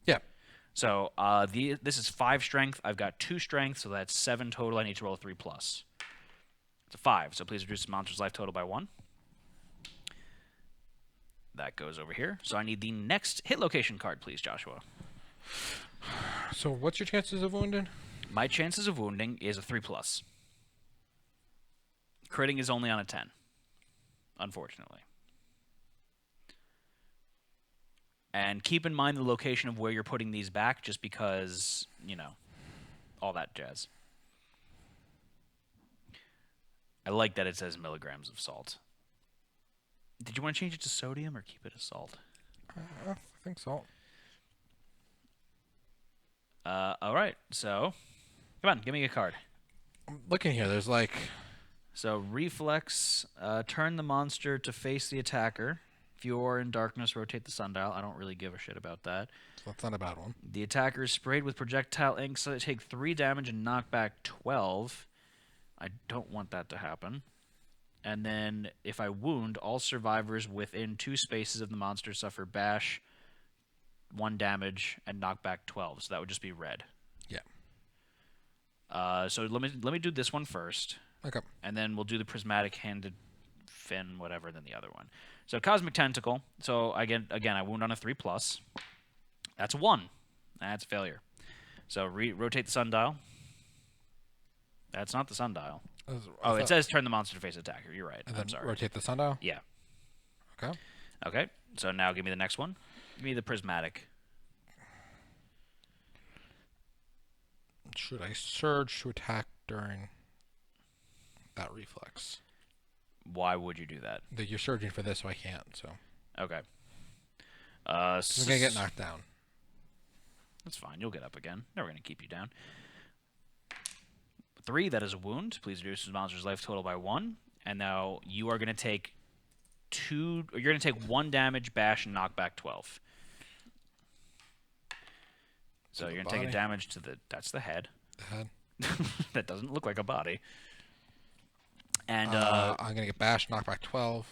Yeah. So this is 5 strength. I've got 2 strength, so that's 7 total. I need to roll a 3+. It's a 5, so please reduce the monster's life total by 1. That goes over here. So I need the next hit location card, please, Joshua. So what's your chances of wounding? My chances of wounding is a 3+. Critting is only on a 10, unfortunately. And keep in mind the location of where you're putting these back, just because, you know, all that jazz. I like that it says milligrams of salt. Did you want to change it to sodium or keep it as salt? I think so. All right, so come on, give me a card. I'm looking here. There's like... So reflex, turn the monster to face the attacker. If you are in darkness, rotate the sundial. I don't really give a shit about that. So that's not a bad one. The attacker is sprayed with projectile ink, so they take 3 damage and knock back 12. I don't want that to happen. And then, if I wound, all survivors within 2 spaces of the monster suffer bash, 1 damage, and knock back 12. So that would just be red. Yeah. So let me do this one first. Okay. And then we'll do the prismatic handed fin, whatever, then the other one. So cosmic tentacle. So again, I wound on a 3+. That's a 1. That's a failure. So rotate the sundial. That's not the sundial. Oh, it says turn the monster to face attacker. You're right. And I'm then sorry. rotate the sundial? Yeah. Okay. Okay. So now give me the next one. Give me the prismatic. Should I surge to attack during that reflex? Why would you do that? You're surging for this, so I can't, so... Okay. I'm going to get knocked down. That's fine. You'll get up again. Never going to keep you down. 3, that is a wound. Please reduce the monster's life total by 1. And now you are going to take 2... You're going to take 1 damage, bash, and knock back 12. So you're going to take a damage to the... That's the head. The head. That doesn't look like a body. And I'm going to get bashed, knocked back 12.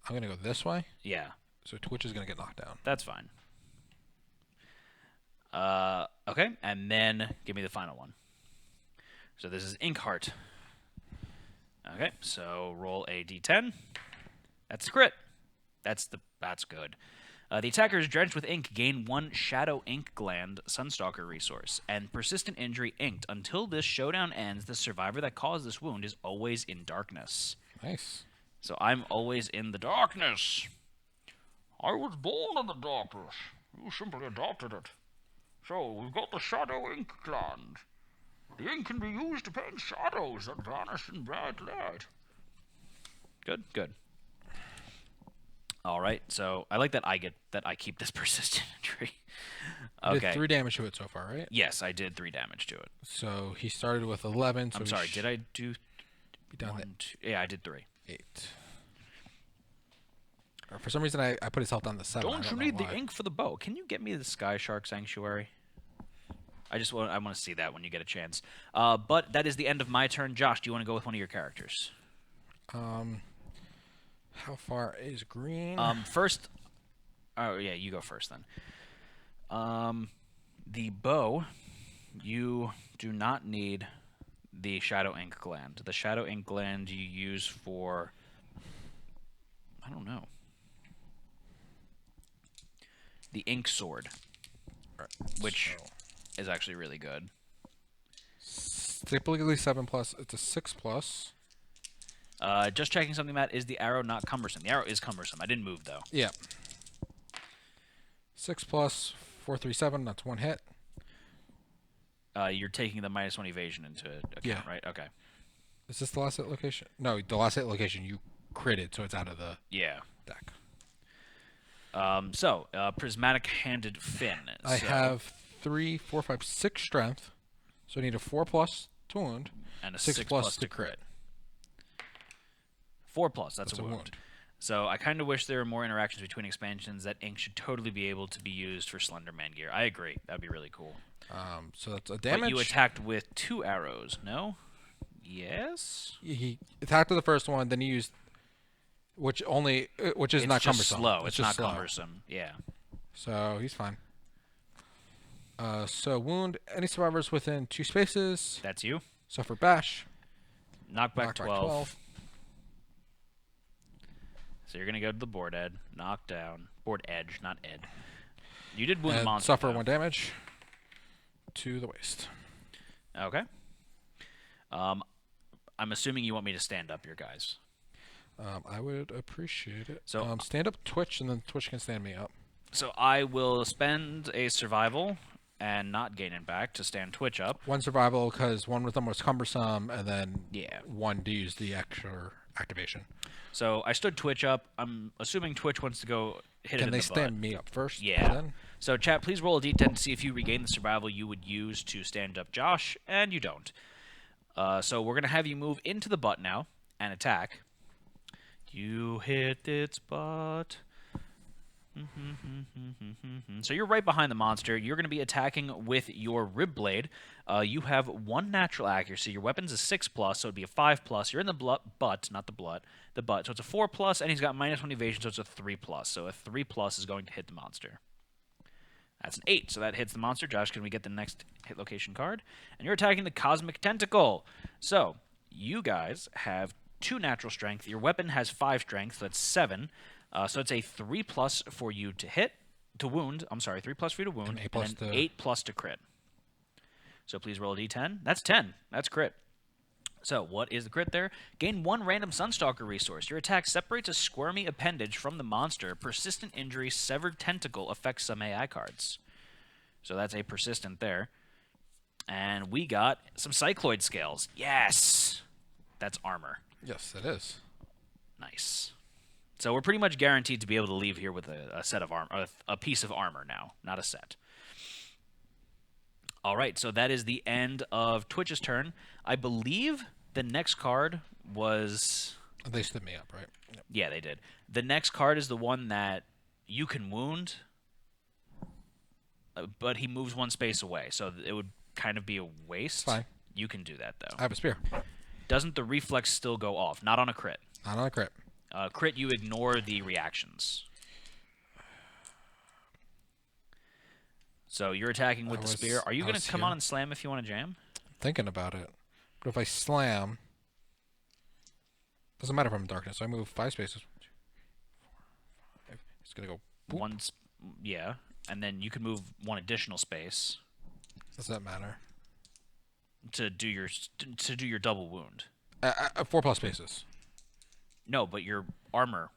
I'm going to go this way. Yeah. So Twitch is going to get knocked down. That's fine. Okay, and then give me the final one. So this is Ink Heart. Okay, so roll a d10. That's a crit. That's good. The attacker is drenched with ink. Gain 1 Shadow Ink Gland Sunstalker resource and persistent injury inked. Until this showdown ends, the survivor that caused this wound is always in darkness. Nice. So I'm always in the darkness. I was born in the darkness. You simply adopted it. So we've got the Shadow Ink Gland. The ink can be used to paint shadows that vanish in bright light. Good, good. All right, so I like that I keep this persistent injury. You Okay. did 3 damage to it so far, right? Yes, I did 3 damage to it. So he started with 11. So I'm sorry, did I do be down one, to 2? Yeah, I did 3. 8? Or for some reason, I put his health down to 7. Don't you need the ink for the bow? Can you get me the Sky Shark Sanctuary? I want to see that when you get a chance. But that is the end of my turn. Josh, do you want to go with one of your characters? How far is green? First. Oh yeah, you go first then. The bow, you do not need the Shadow Ink Gland. The Shadow Ink Gland you use for, I don't know, the Ink Sword, which is actually really good. Typically 7+. It's a 6+. Just checking something, Matt. Is the arrow not cumbersome? The arrow is cumbersome. I didn't move, though. Yeah. 6+, 4, 3, 7. That's 1 hit. You're taking the -1 evasion into account, Yeah. right? Okay. Is this the last hit location? No, the last hit location you critted, so it's out of the Yeah. deck. Prismatic-handed fin. I have 3, 4, 5, 6 strength, so I need a 4+ to wound, and a 6+ to crit. 4+. That's a wound. So I kind of wish there were more interactions between expansions. That ink should totally be able to be used for Slenderman gear. I agree. That'd be really cool. So that's a damage. But you attacked with 2 arrows, no? Yes? He attacked with the first one, then he used, which is It's not just cumbersome. slow. It's not just slow. cumbersome. Yeah. So he's fine. So wound any survivors within 2 spaces. That's you. Suffer bash. Knockback Knockback 12. So you're going to go to the board edge. Knock down. Board edge, not ed. You did wound the And monster. suffer though. 1 damage to the waist. Okay. I'm assuming you want me to stand up your guys. I would appreciate it. So- stand up Twitch, and then Twitch can stand me up. So I will spend a survival and not gain it back to stand Twitch up. 1 survival, because 1 with them was cumbersome, and then Yeah. 1 to use the extra activation. So I stood Twitch up. I'm assuming Twitch wants to go hit it Can in they the stand butt. me up first? Yeah. Then? So chat, please roll a d10 to see if you regain the survival you would use to stand up Josh, and you don't. So we're going to have you move into the butt now and attack. You hit its butt. So you're right behind the monster. You're going to be attacking with your rib blade. You have 1 natural accuracy. Your weapon's a 6+, so it'd be a 5+. You're in the butt, not the blood. The butt. So it's a 4+, and he's got -1 evasion, so it's a 3+. So a 3+ is going to hit the monster. That's an 8, so that hits the monster. Josh, can we get the next hit location card? And you're attacking the Cosmic Tentacle. So you guys have 2 natural strength. Your weapon has 5 strength, so that's 7. So it's a 3+ for you to wound. I'm sorry, 3+ for you to wound, And and 8+ an to- 8+ to crit. So please roll a d10. That's 10. That's crit. So what is the crit there? Gain 1 random Sunstalker resource. Your attack separates a squirmy appendage from the monster. Persistent injury, severed tentacle affects some AI cards. So that's a persistent there. And we got some cycloid scales. Yes! That's armor. Yes, it is. Nice. So we're pretty much guaranteed to be able to leave here with a set of armor, a piece of armor now, not a set. All right, so that is the end of Twitch's turn. I believe the next card was... They stood me up, right? Yep. Yeah, they did. The next card is the one that you can wound, but he moves 1 space away, so it would kind of be a waste. Fine. You can do that, though. I have a spear. Doesn't the reflex still go off? Not on a crit. Not on a crit. Crit, you ignore the reactions. So you're attacking with the spear. Are you going to come on and slam if you want to jam? Thinking about it. But if I slam, doesn't matter if I'm in darkness. So I move 5 spaces. 5. It's gonna go. Boop. Yeah, and then you can move 1 additional space Does that matter? to do your double wound. 4 plus spaces. No, but your armor.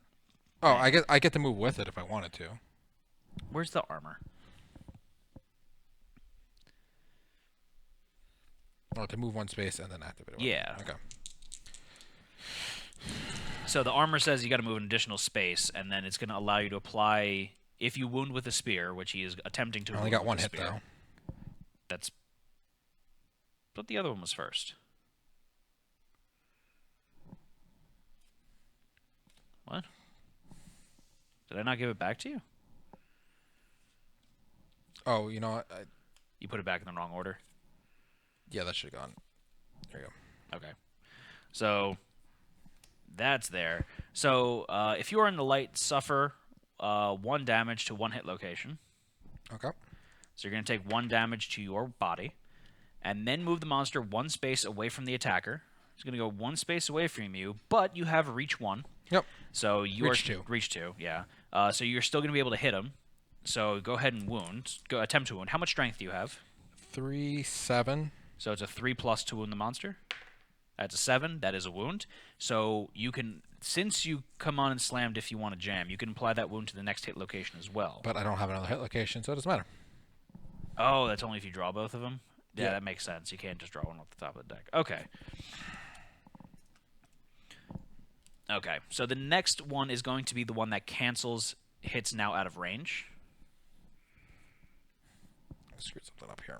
Oh, I get to move with it if I wanted to. Where's the armor? Oh, to move 1 space and then activate it. Yeah. Okay. So the armor says you got to move an additional space, and then it's going to allow you to apply if you wound with a spear, which he is attempting to. I only wound got with 1 a hit spear. though. That's. But the other one was first. What? Did I not give it back to you? Oh, you know what? You put it back in the wrong order. Yeah, that should have gone. There you go. Okay. So that's there. So if you are in the light, suffer 1 damage to 1 hit location. Okay. So you're going to take 1 damage to your body, and then move the monster 1 space away from the attacker. It's going to go 1 space away from you, but you have reach 1. Yep. So you Reach are 2. Reach 2, yeah. So you're still going to be able to hit him. So go ahead and wound. Go attempt to wound. How much strength do you have? 3, 7. So it's a 3+ to wound the monster. That's a 7. That is a wound. So you can, since you come on and slammed if you want to jam, you can apply that wound to the next hit location as well. But I don't have another hit location, so it doesn't matter. Oh, that's only if you draw both of them? Yeah, Yeah. that makes sense. You can't just draw one off the top of the deck. Okay. Okay, so the next one is going to be the one that cancels hits now out of range. I screwed something up here.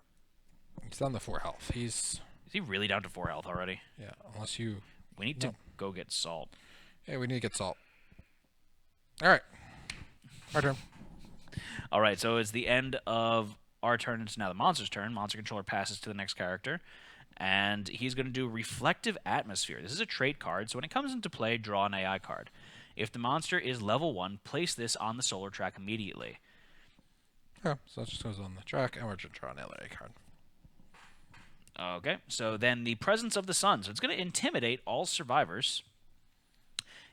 He's down to 4 health. He's... Is he really down to 4 health already? Yeah, unless you... We need to go get salt. Hey, we need to get salt. Alright. Our turn. All right, so it's the end of our turn. It's now the monster's turn. Monster controller passes to the next character, and he's going to do Reflective Atmosphere. This is a trait card, so when it comes into play, draw an AI card. If the monster is level 1, place this on the solar track immediately. Yeah, so that just goes on the track, and we're just drawing an LA card. Okay, so then the Presence of the Sun. So it's going to intimidate all survivors.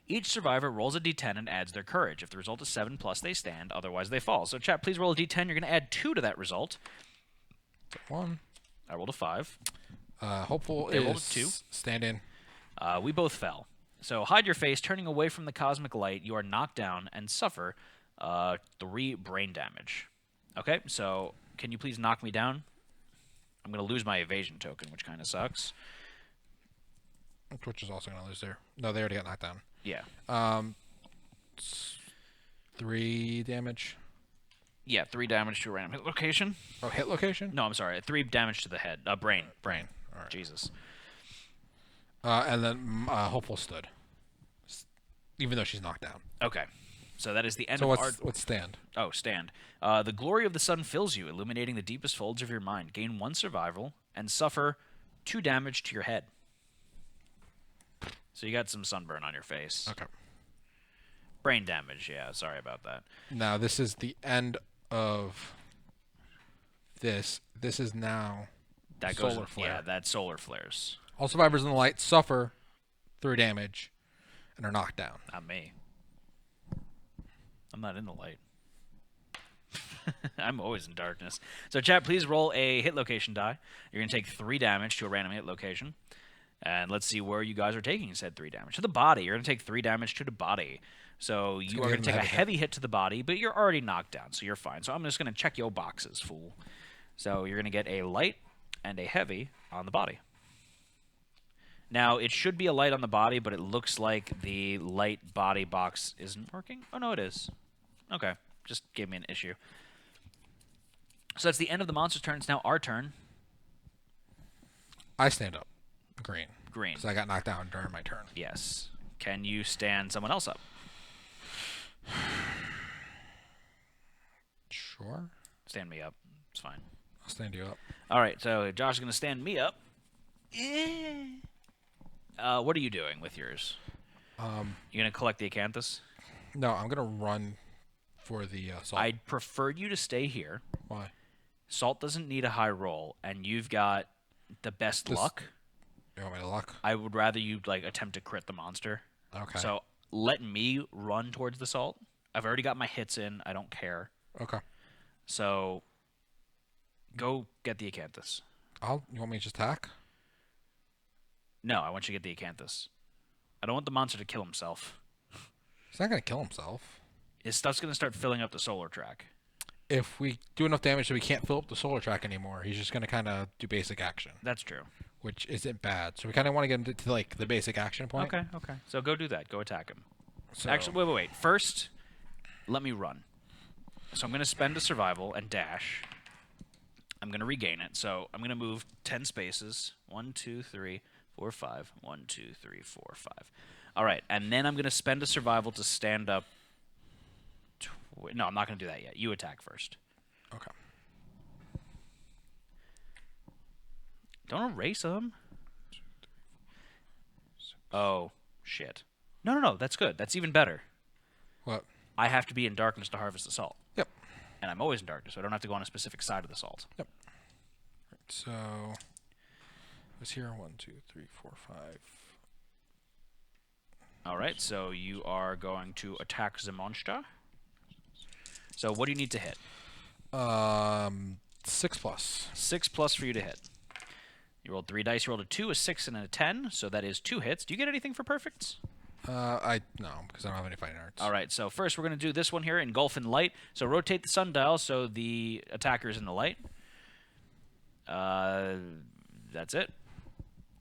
Each survivor rolls a d10 and adds their courage. If the result is 7+, they stand. Otherwise, they fall. So, chat, please roll a d10. You're going to add 2 to that result. 1. I rolled a 5. Hopeful They is rolled a 2. Stand in. We both fell. So, hide your face, turning away from the cosmic light. You are knocked down and suffer 3 brain damage. Okay, so can you please knock me down? I'm going to lose my evasion token, which kind of sucks. Twitch is also going to lose there. No, they already got knocked down. Yeah. 3 damage. Yeah, 3 damage to a random hit location. Oh, hit location? No, I'm sorry. 3 damage to the head. Brain. Brain. All right. Jesus. And then Hopeful stood. Even though she's knocked down. Okay. So that is the end So of our... what's stand? Oh, stand. The glory of the sun fills you, illuminating the deepest folds of your mind. Gain 1 survival and suffer 2 damage to your head. So you got some sunburn on your face. Okay. Brain damage, yeah. Sorry about that. Now, this is the end of this. This is now That solar goes, flare. Yeah, that's solar flares. All survivors in the light suffer 3 damage and are knocked down. Not me. I'm not in the light. I'm always in darkness. So, chat, please roll a hit location die. You're going to take 3 damage to a random hit location. And let's see where you guys are taking said 3 damage. To the body. You're going to take 3 damage to the body. So you are going to take a heavy hit to the body, but you're already knocked down, so you're fine. So I'm just going to check your boxes, fool. So you're going to get a light and a heavy on the body. Now, it should be a light on the body, but it looks like the light body box isn't working. Oh, no, it is. Okay. Just gave me an issue. So that's the end of the monster's turn. It's now our turn. I stand up. Green. Green. Because I got knocked down during my turn. Yes. Can you stand someone else up? Sure. Stand me up. It's fine. I'll stand you up. All right, so Josh is going to stand me up. What are you doing with yours? You going to collect the acanthus? No, I'm going to run for the salt. I'd prefer you to stay here. Why? Salt doesn't need a high roll, and you've got the best luck. You want me to luck? I would rather you like attempt to crit the monster. Okay. So let me run towards the salt. I've already got my hits in. I don't care. Okay. So go get the acanthus. You want me to just attack? No, I want you to get the acanthus. I don't want the monster to kill himself. He's not gonna kill himself. His stuff's gonna start filling up the solar track. If we do enough damage that we can't fill up the solar track anymore, he's just gonna kind of do basic action, That's true. which isn't bad. So we kind of want to get into like the basic action point. Okay. So go do that. Go attack him. So, Actually, wait. First, let me run. So I'm going to spend a survival and dash. I'm going to regain it. So I'm going to move 10 spaces. 1, 2, 3, 4, 5. 1, 2, 3, 4, 5. All right. And then I'm going to spend a survival to stand up. No, I'm not going to do that yet. You attack first. Okay. Don't erase them. Oh, shit. No. That's good. That's even better. What? I have to be in darkness to harvest the salt. Yep. And I'm always in darkness, so I don't have to go on a specific side of the salt. Yep. Right, so it's here. 1, 2, 3, 4, 5. All right, so you are going to attack the monster. So what do you need to hit? 6 plus. 6 plus for you to hit. You rolled 3 dice. You rolled a 2, a 6, and a 10, so that is 2 hits. Do you get anything for perfects? No, because I don't have any fighting arts. All right, so first we're going to do this one here, Engulf in Light. So rotate the sundial so the attacker's in the light. That's it.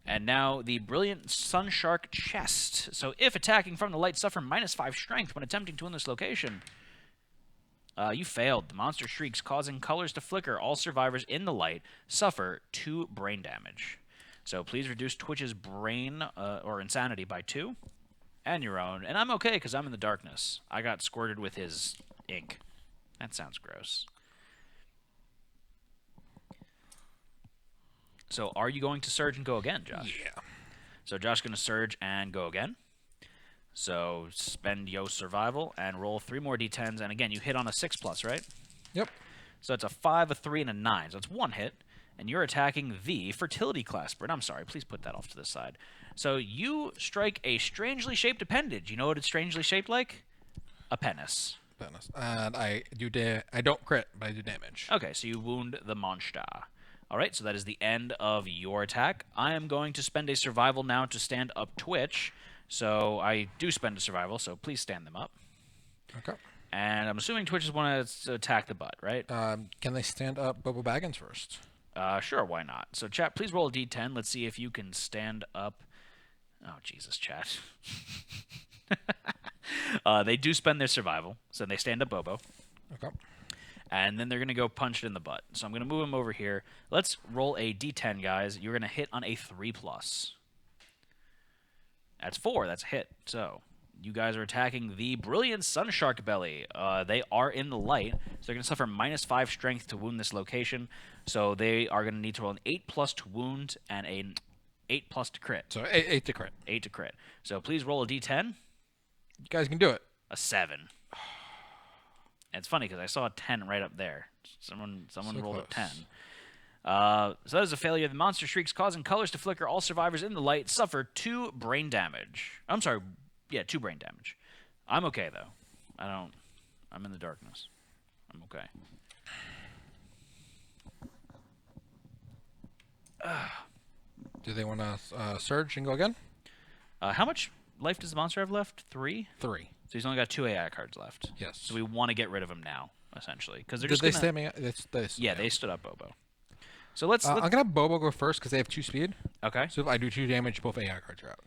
And now the Brilliant Sun Shark Chest. So if attacking from the light, suffer -5 strength when attempting to win this location. You failed. The monster shrieks, causing colors to flicker. All survivors in the light suffer 2 brain damage. So please reduce Twitch's brain or insanity by 2. And your own. And I'm okay because I'm in the darkness. I got squirted with his ink. That sounds gross. So are you going to surge and go again, Josh? Yeah. So Josh's going to surge and go again. So spend your survival and roll 3 more d10s. And again, you hit on a 6 plus, right? Yep. So it's a 5, a 3, and a 9. So it's 1 hit. And you're attacking the Fertility Clasper. And I'm sorry, please put that off to the side. So you strike a strangely shaped appendage. You know what it's strangely shaped like? A penis. And I don't crit, but I do damage. Okay, so you wound the monster. All right, so that is the end of your attack. I am going to spend a survival now to stand up Twitch. So I do spend a survival, so please stand them up. Okay. And I'm assuming Twitch is one to attack the butt, right? Can they stand up Bobo Baggins first? Sure, why not? So chat, please roll a d10. Let's see if you can stand up. Oh, Jesus, chat. They do spend their survival, so they stand up Bobo. Okay. And then they're going to go punch it in the butt. So I'm going to move him over here. Let's roll a d10, guys. You're going to hit on a 3 plus. That's 4. That's a hit. So you guys are attacking the Brilliant Sun Shark Belly. They are in the light, so they're going to suffer -5 strength to wound this location. So they are going to need to roll an 8 plus to wound and an 8 plus to crit. So 8 to crit. 8 to crit. So please roll a d10. You guys can do it. A 7. And it's funny because I saw a 10 right up there. Someone So rolled a close. 10. So that is a failure. The monster shrieks, causing colors to flicker. All survivors in the light suffer 2 brain damage. I'm sorry. Yeah, 2 brain damage. I'm okay, though. I'm in the darkness. I'm okay. Do they want to surge and go again? How much life does the monster have left? 3? 3. So he's only got 2 AI cards left. Yes. So we want to get rid of him now, essentially. Because they're Did just they gonna... stand me? Yeah, they stood up Bobo. So let's... I'm going to have Bobo go first because they have 2 speed. Okay. So if I do 2 damage, both AI cards are out.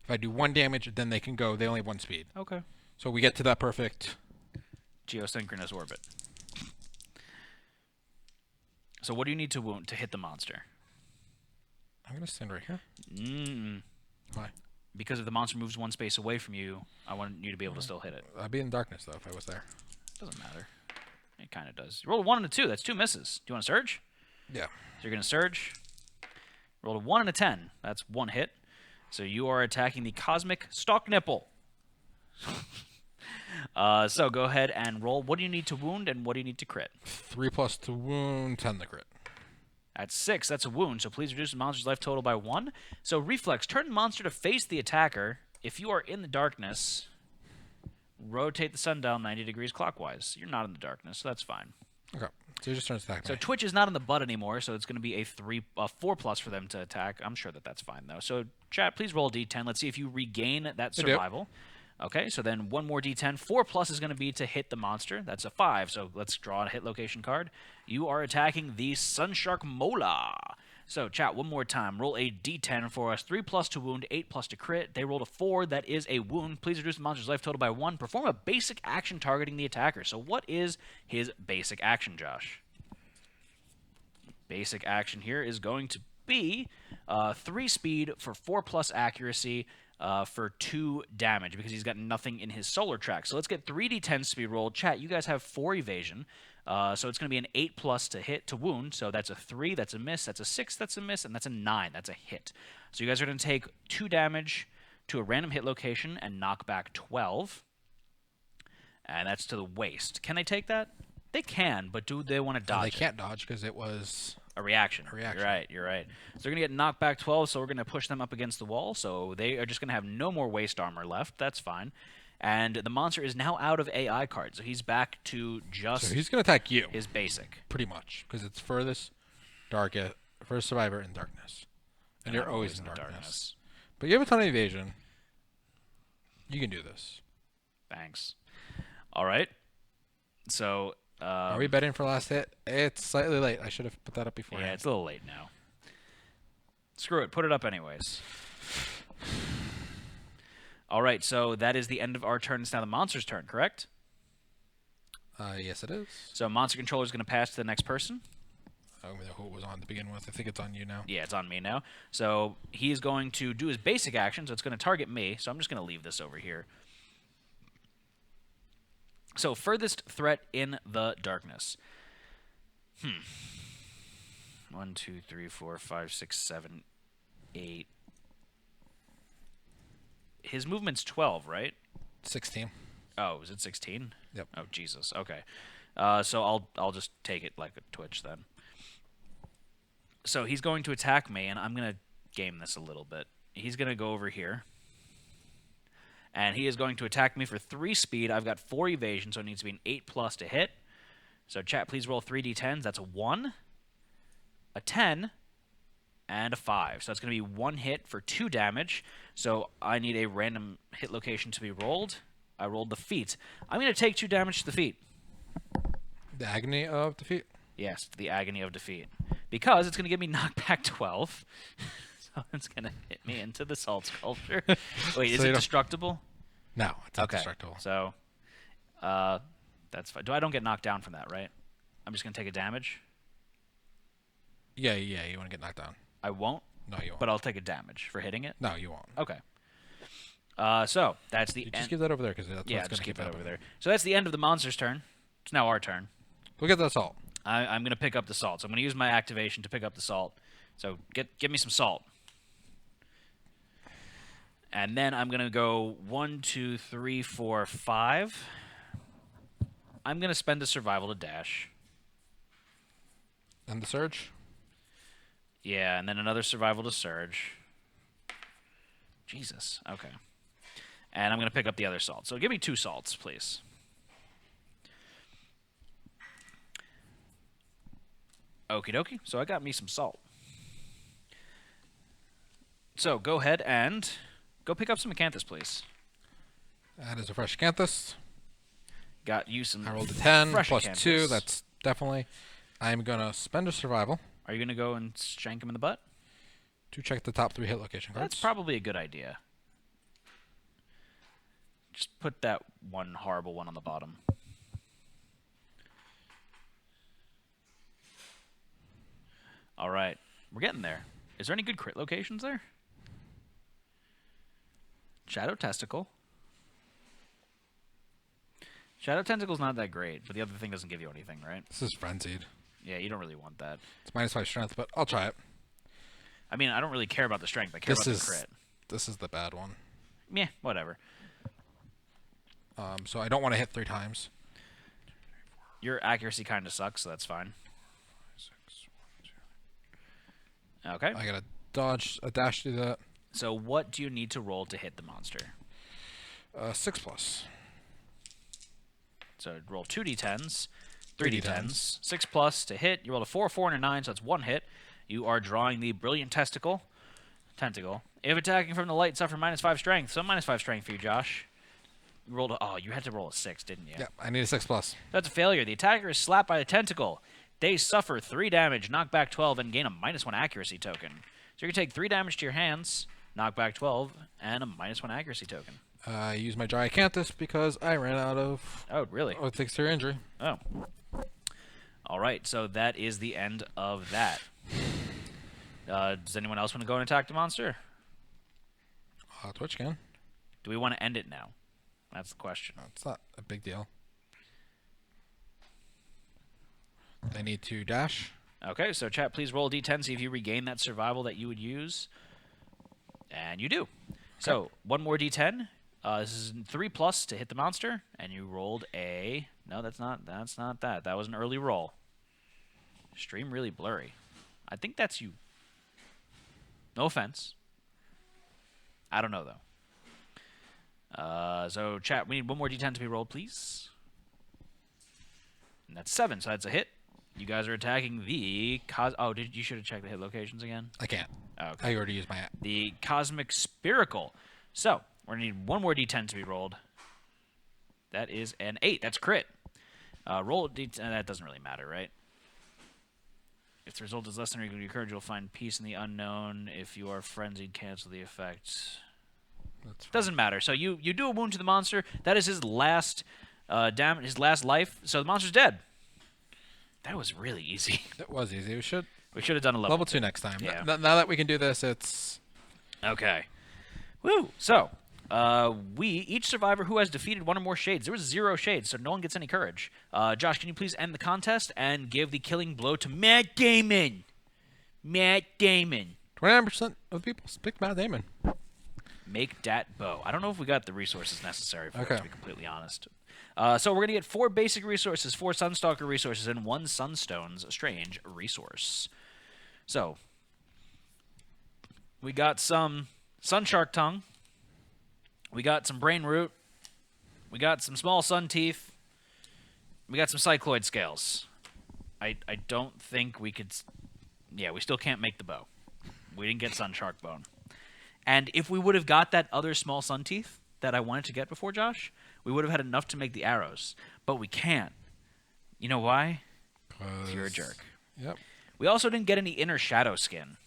If I do 1 damage, then they can go. They only have 1 speed. Okay. So we get to that perfect... Geosynchronous orbit. So what do you need to wound to hit the monster? I'm going to stand right here. Why? Because if the monster moves 1 space away from you, I want you to be able to still hit it. I'd be in darkness, though, if I was there. Doesn't matter. It kind of does. You rolled a 1 and a 2. That's 2 misses. Do you want to surge? Yeah. So you're going to surge. Rolled a 1 and a 10. That's 1 hit. So you are attacking the Cosmic Stalk Nipple. So go ahead and roll. What do you need to wound and what do you need to crit? 3 plus to wound, 10 to crit. At 6, that's a wound, so please reduce the monster's life total by 1. So reflex, turn the monster to face the attacker. If you are in the darkness, rotate the sundial 90 degrees clockwise. You're not in the darkness, so that's fine. Okay. So you just turn to attack So me. Twitch is not in the butt anymore, so it's going to be a 4+ for them to attack. I'm sure that that's fine, though. So chat, please roll a d10. Let's see if you regain that survival. Okay, so then one more d10. 4+ is going to be to hit the monster. That's a 5, so let's draw a hit location card. You are attacking the Sunshark Mola. So, chat, one more time. Roll a d10 for us. 3+ to wound, 8+ to crit. They rolled a 4. That is a wound. Please reduce the monster's life total by 1. Perform a basic action targeting the attacker. So what is his basic action, Josh? Basic action here is going to be 3 speed for 4+ accuracy for 2 damage because he's got nothing in his solar track. So let's get 3d10s to be rolled. Chat, you guys have 4 evasion. So it's going to be an 8+ to hit to wound. So that's a 3, that's a miss, that's a 6, that's a miss, and that's a 9, that's a hit. So you guys are going to take 2 damage to a random hit location and knock back 12. And that's to the waist. Can they take that? They can, but do they want to dodge They it? can't dodge because it was A reaction. A reaction. You're right. So they're going to get knocked back 12, so we're going to push them up against the wall. So they are just going to have no more waist armor left. That's fine. And the monster is now out of AI cards, so he's back to just So he's going to attack you, his basic. pretty much, because it's furthest survivor in darkness. And you're I'm always in in the darkness. But you have a ton of evasion. You can do this. Thanks. All right. So... Are we betting for last hit? It's slightly late. I should have put that up before. yeah, it's a little late now. Screw it. Put it up anyways. All right, so that is the end of our turn. It's now the monster's turn, correct? Yes, it is. So monster controller is going to pass to the next person. I don't know who it was on to begin with. I think it's on you now. Yeah, it's on me now. So he's going to do his basic action, so it's going to target me. So I'm just going to leave this over here. So furthest threat in the darkness. 1, 2, 3, 4, 5, 6, 7, 8. His movement's 12, right? 16. Oh, is it 16? Yep. Oh, Jesus. Okay. So I'll just take it like a Twitch then. So he's going to attack me, and I'm going to game this a little bit. He's going to go over here. And he is going to attack me for 3 speed. I've got 4 evasion, so it needs to be an 8+ to hit. So chat, please roll 3d10s. That's a 1, a 10, and a 5. So that's going to be 1 hit for 2 damage. So I need a random hit location to be rolled. I rolled the feet. I'm going to take 2 damage to the feet. The agony of defeat. Yes, the agony of defeat. Because it's going to give me knockback 12. So it's going to hit me into the salt sculpture. Wait, is So it you don't- destructible? No, it's not Okay. destructible. So that's fine. I don't get knocked down from that, right? I'm just going to take a damage? Yeah, you want to get knocked down. I won't, No, you won't. but I'll take a damage for hitting it? No, you won't. Okay. So that's the You end. just give that over there because that's Yeah, what's going just to keep keep that over happening. there. So that's the end of the monster's turn. It's now our turn. Look at the salt. I'm going to pick up the salt. So I'm going to use my activation to pick up the salt. So give me some salt. And then I'm going to go 1, 2, 3, 4, 5. I'm going to spend a survival to dash. And the surge? Yeah, and then another survival to surge. Jesus. Okay. And I'm going to pick up the other salt. So give me 2 salts, please. Okie dokie. So I got me some salt. So go ahead and go pick up some acanthus, please. That is a fresh acanthus. Got you some. I rolled a 10 fresh plus acanthus. 2. That's definitely. I'm going to spend a survival Are you going to go and shank him in the butt? to check the top 3 hit location cards. That's probably a good idea. Just put that one horrible one on the bottom. All right. We're getting there. Is there any good crit locations there? Shadow Testicle. Shadow Tentacle's not that great, but the other thing doesn't give you anything, right? This is frenzied. Yeah, you don't really want that. It's -5 strength, but I'll try it. I mean, I don't really care about the strength. I care about the crit. This is the bad one. Yeah, whatever. So I don't want to hit 3 times. Your accuracy kind of sucks, so that's fine. Okay. I gotta dodge a dash to do that. So what do you need to roll to hit the monster? 6+. So roll 2d10s, 3d10s. 3d10s, 6+ to hit. You rolled a 4, 4, and a 9, so that's 1 hit. You are drawing the brilliant tentacle. If attacking from the light, suffer -5 strength. So -5 strength for you, Josh. You rolled you had to roll a 6, didn't you? Yep, I need a 6+. That's a failure. The attacker is slapped by the tentacle. They suffer 3 damage, knock back 12, and gain a -1 accuracy token. So you can take 3 damage to your hands, knock back 12, and a -1 accuracy token. I use my Gigantus because I ran out of... Oh, really? Oh, thanks to your injury. Oh. All right, so that is the end of that. Does anyone else want to go and attack the monster? Twitch can. Do we want to end it now? That's the question. No, it's not a big deal. They need to dash. Okay, so chat, please roll a d10, see if you regain that survival that you would use. And you do. Okay. So, one more d10. This is 3+ to hit the monster, and you rolled a... No, that's not that. That was an early roll. Stream really blurry. I think that's you. No offense. I don't know, though. So, chat, we need one more d10 to be rolled, please. And that's 7, so that's a hit. You guys are attacking the... you should have checked the hit locations again? I can't. Okay. I already used my... The Cosmic Spiracle. So, we're going to need one more d10 to be rolled. That is an 8. That's crit. Roll a d10. That doesn't really matter, right? If the result is less than or equal to your courage, you'll find peace in the unknown. If you are frenzied, cancel the effect. Doesn't matter. So you do a wound to the monster. That is his last his last life. So the monster's dead. That was really easy. It was easy. We should have done a level 2 next time. Yeah. Now that we can do this, it's... Okay. Woo! So, each survivor who has defeated one or more shades. There was 0 shades, so no one gets any courage. Josh, can you please end the contest and give the killing blow to Matt Damon? Matt Damon. 29% of people picked Matt Damon. Make dat bow. I don't know if we got the resources necessary for it, Okay. to be completely honest. So we're going to get 4 basic resources, 4 Sunstalker resources, and 1 Sunstone's Strange resource. So, we got some Sunshark Tongue. We got some Brain Root. We got some Small Sun Teeth. We got some Cycloid Scales. I don't think we could... Yeah, we still can't make the bow. We didn't get Sunshark Bone. And if we would have got that other Small Sun Teeth that I wanted to get before, Josh, we would have had enough to make the arrows. But we can't. You know why? You're a jerk. Yep. We also didn't get any Inner Shadow Skin.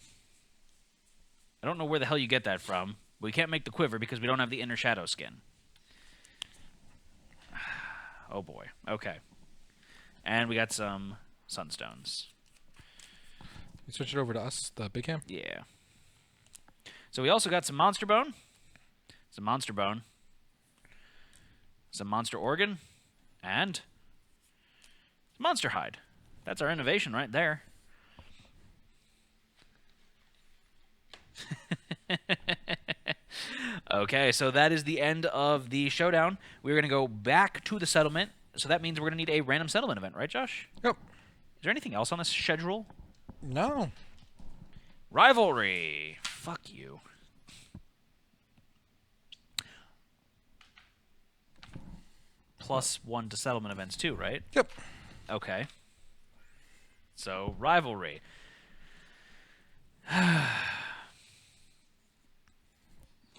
I don't know where the hell you get that from. We can't make the quiver because we don't have the Inner Shadow Skin. Oh boy. Okay. And we got some Sunstones. You switch it over to us, the big cam? Yeah. So we also got some Monster Bone. Some Monster Bone. Some Monster Organ. And some Monster Hide. That's our innovation right there. Okay, so that is the end of the showdown. We're going to go back to the settlement. So that means we're going to need a random settlement event, right, Josh? Yep. Is there anything else on this schedule? No. Rivalry. Fuck you. +1 to settlement events too, right? Yep. Okay. So, rivalry.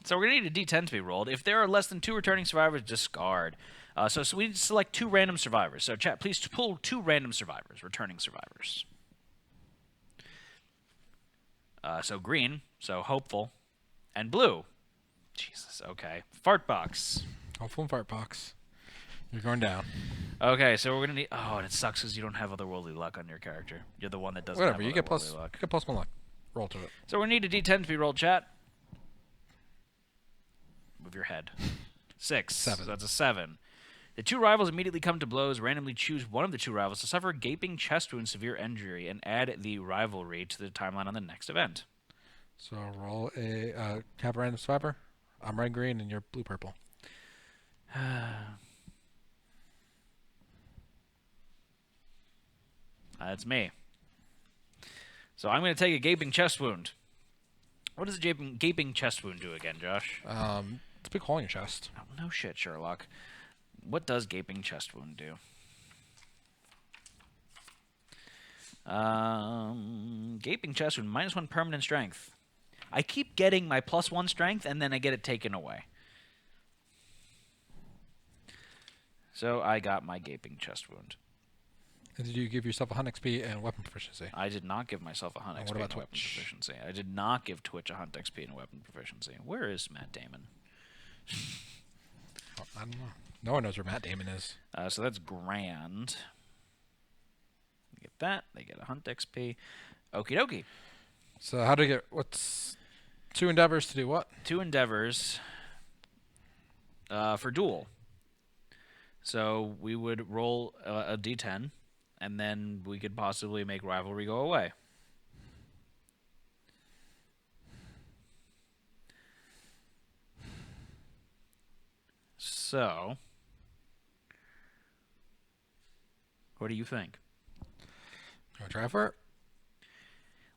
So we're going to need a d10 to be rolled. If there are less than 2 returning survivors, discard. So we need to select 2 random survivors. So chat, please pull 2 random survivors, returning survivors. So green, so hopeful, and blue. Jesus, okay. Fart box. Hopeful and fart box. You're going down. Okay, so we're going to need... Oh, and it sucks because you don't have otherworldly luck on your character. You're the one that doesn't Whatever, have you get otherworldly luck. +1 luck. Roll to it. So we need a d10 to be rolled, chat. Move your head. 6. 7. So that's a 7. The 2 rivals immediately come to blows. Randomly choose one of the 2 rivals to suffer a gaping chest wound, severe injury, and add the rivalry to the timeline on the next event. So roll a have a random survivor. I'm red green and you're blue purple. That's me. So I'm going to take a gaping chest wound. What does a gaping chest wound do again, Josh? It's a big hole in your chest. Oh, no shit, Sherlock. What does gaping chest wound do? Gaping chest wound, -1 permanent strength. I keep getting my +1 strength, and then I get it taken away. So I got my gaping chest wound. And did you give yourself a hunt XP and weapon proficiency? I did not give myself a hunt And XP what about and a weapon Twitch? proficiency. I did not give Twitch a hunt XP and a weapon proficiency. Where is Matt Damon? Oh, I don't know. No one knows where Matt Damon is. So that's grand. Get that. They get a hunt XP. Okie dokie. So how do you get... What's... 2 endeavors to do what? 2 endeavors for duel. So we would roll a d10, and then we could possibly make rivalry go away. So, what do you think? Can I try for it?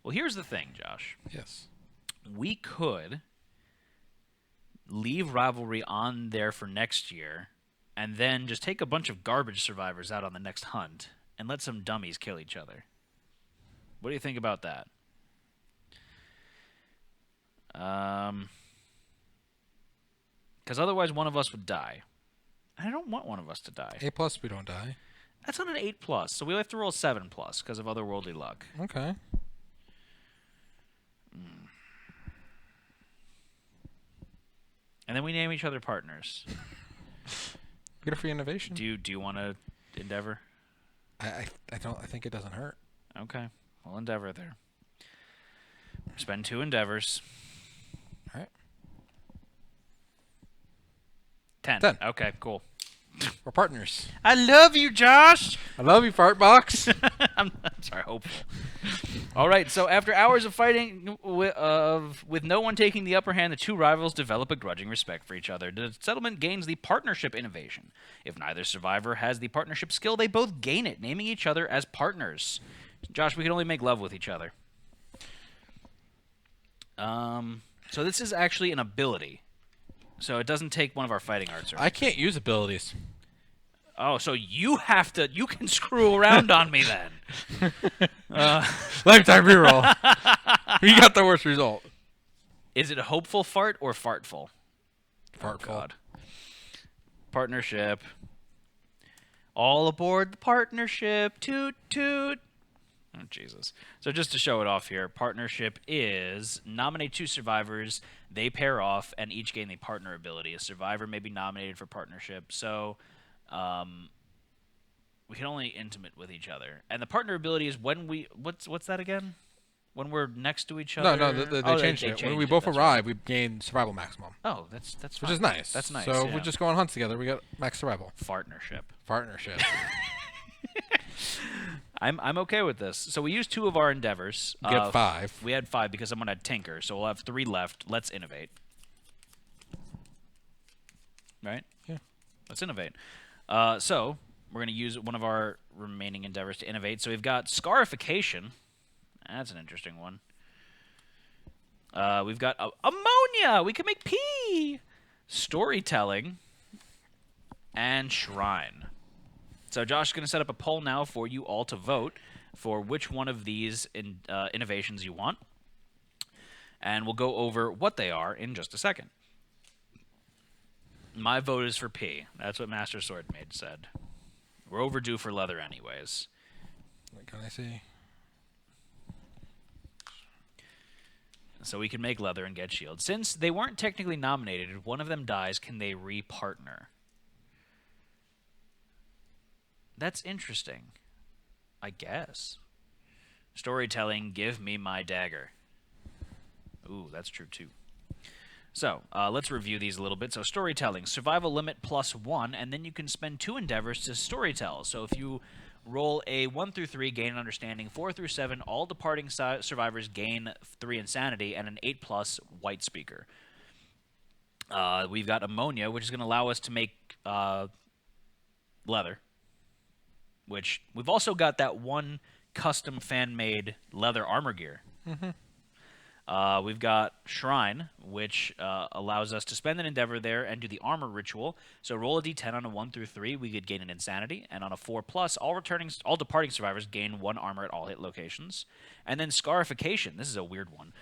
Well, here's the thing, Josh. Yes. We could leave rivalry on there for next year, and then just take a bunch of garbage survivors out on the next hunt and let some dummies kill each other. What do you think about that? Because otherwise one of us would die. I don't want one of us to die. A+, we don't die. That's on an 8+, so we have to roll 7+ because of otherworldly luck. Okay. And then we name each other partners. Get a free innovation. Do you want to endeavor? I think it doesn't hurt. Okay, we'll endeavor there. Spend 2 endeavors. All right. 10. 10. Okay, cool. We're partners. I love you, Josh. I love you, fart box. I'm sorry, hopeful. All right, so after hours of fighting with no one taking the upper hand, the 2 rivals develop a grudging respect for each other. The settlement gains the partnership innovation. If neither survivor has the partnership skill, they both gain it, naming each other as partners. Josh, we can only make love with each other. So this is actually an ability. So it doesn't take one of our fighting arts. I can't use abilities. Oh, so you have to... You can screw around on me then. Lifetime reroll. You got the worst result. Is it a hopeful fart or fartful? Fartful. Oh, God. Partnership. All aboard the partnership. Toot, toot. Oh, Jesus. So just to show it off here, partnership is nominate 2 survivors, they pair off, and each gain the partner ability. A survivor may be nominated for partnership. So we can only intimate with each other. And the partner ability is when we... What's that again? When we're next to each other? No, they changed it. When we both arrive, we gain survival maximum. Oh, that's fine. Which is nice. That's nice. So yeah. if we just go on hunts together, we get max survival. Partnership. Partnership. I'm okay with this. So we used 2 of our endeavors. We get 5. We had 5 because someone had tinker, so we'll have 3 left. Let's innovate. Right? Yeah. Let's innovate. So we're going to use one of our remaining endeavors to innovate. So we've got scarification. That's an interesting one. We've got ammonia. We can make pee. Storytelling. And shrine. So Josh is going to set up a poll now for you all to vote for which one of these innovations you want. And we'll go over what they are in just a second. My vote is for P. That's what Master Swordmage said. We're overdue for leather anyways. What can I see? So we can make leather and get shield. Since they weren't technically nominated, if one of them dies, can they re-partner? That's interesting. I guess. Storytelling, give me my dagger. Ooh, that's true too. So, let's review these a little bit. So, storytelling, survival limit +1, and then you can spend 2 endeavors to storytell. So, if you roll a 1 through 3, gain an understanding. 4 through 7, all departing survivors gain 3 insanity, and an 8+ white speaker. We've got ammonia, which is going to allow us to make leather. Which we've also got that one custom fan-made leather armor gear. We've got Shrine, which allows us to spend an endeavor there and do the armor ritual. So roll a d10 on a 1 through 3, we could gain an insanity, and on a 4+, all departing survivors gain 1 armor at all hit locations. And then Scarification, this is a weird one.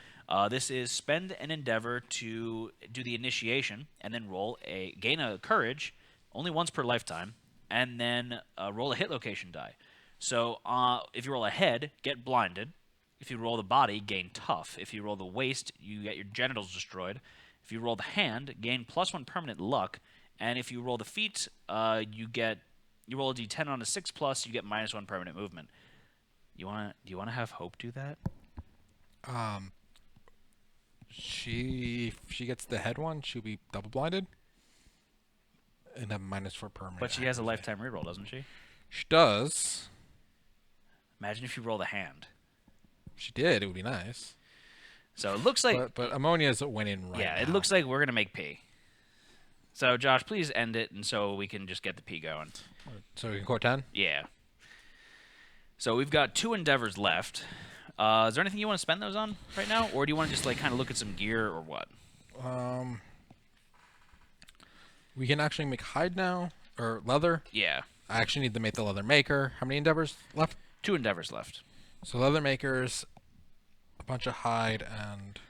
This is spend an endeavor to do the initiation, and then gain a courage, only once per lifetime, and then roll a hit location die. So if you roll a head, get blinded. If you roll the body, gain tough. If you roll the waist, you get your genitals destroyed. If you roll the hand, gain +1 permanent luck. And if you roll the feet, you roll a d10 on a 6+, you get -1 permanent movement. Do you wanna have Hope do that? If she gets the head one, she'll be double blinded. And have -4 permanent. But she has a lifetime reroll, doesn't she? She does. Imagine if you roll the hand. If she did, it would be nice. So it looks like But Ammonia's winning right now. it looks like we're gonna make P. So Josh, please end it, and so we can just get the P going. So we can quote 10? Yeah. So we've got 2 endeavors left. Is there anything you want to spend those on right now, or do you want to just like kind of look at some gear or what? We can actually make hide now, or leather. Yeah. I actually need to make the leather maker. How many endeavors left? 2 endeavors left. So leather makers, a bunch of hide, and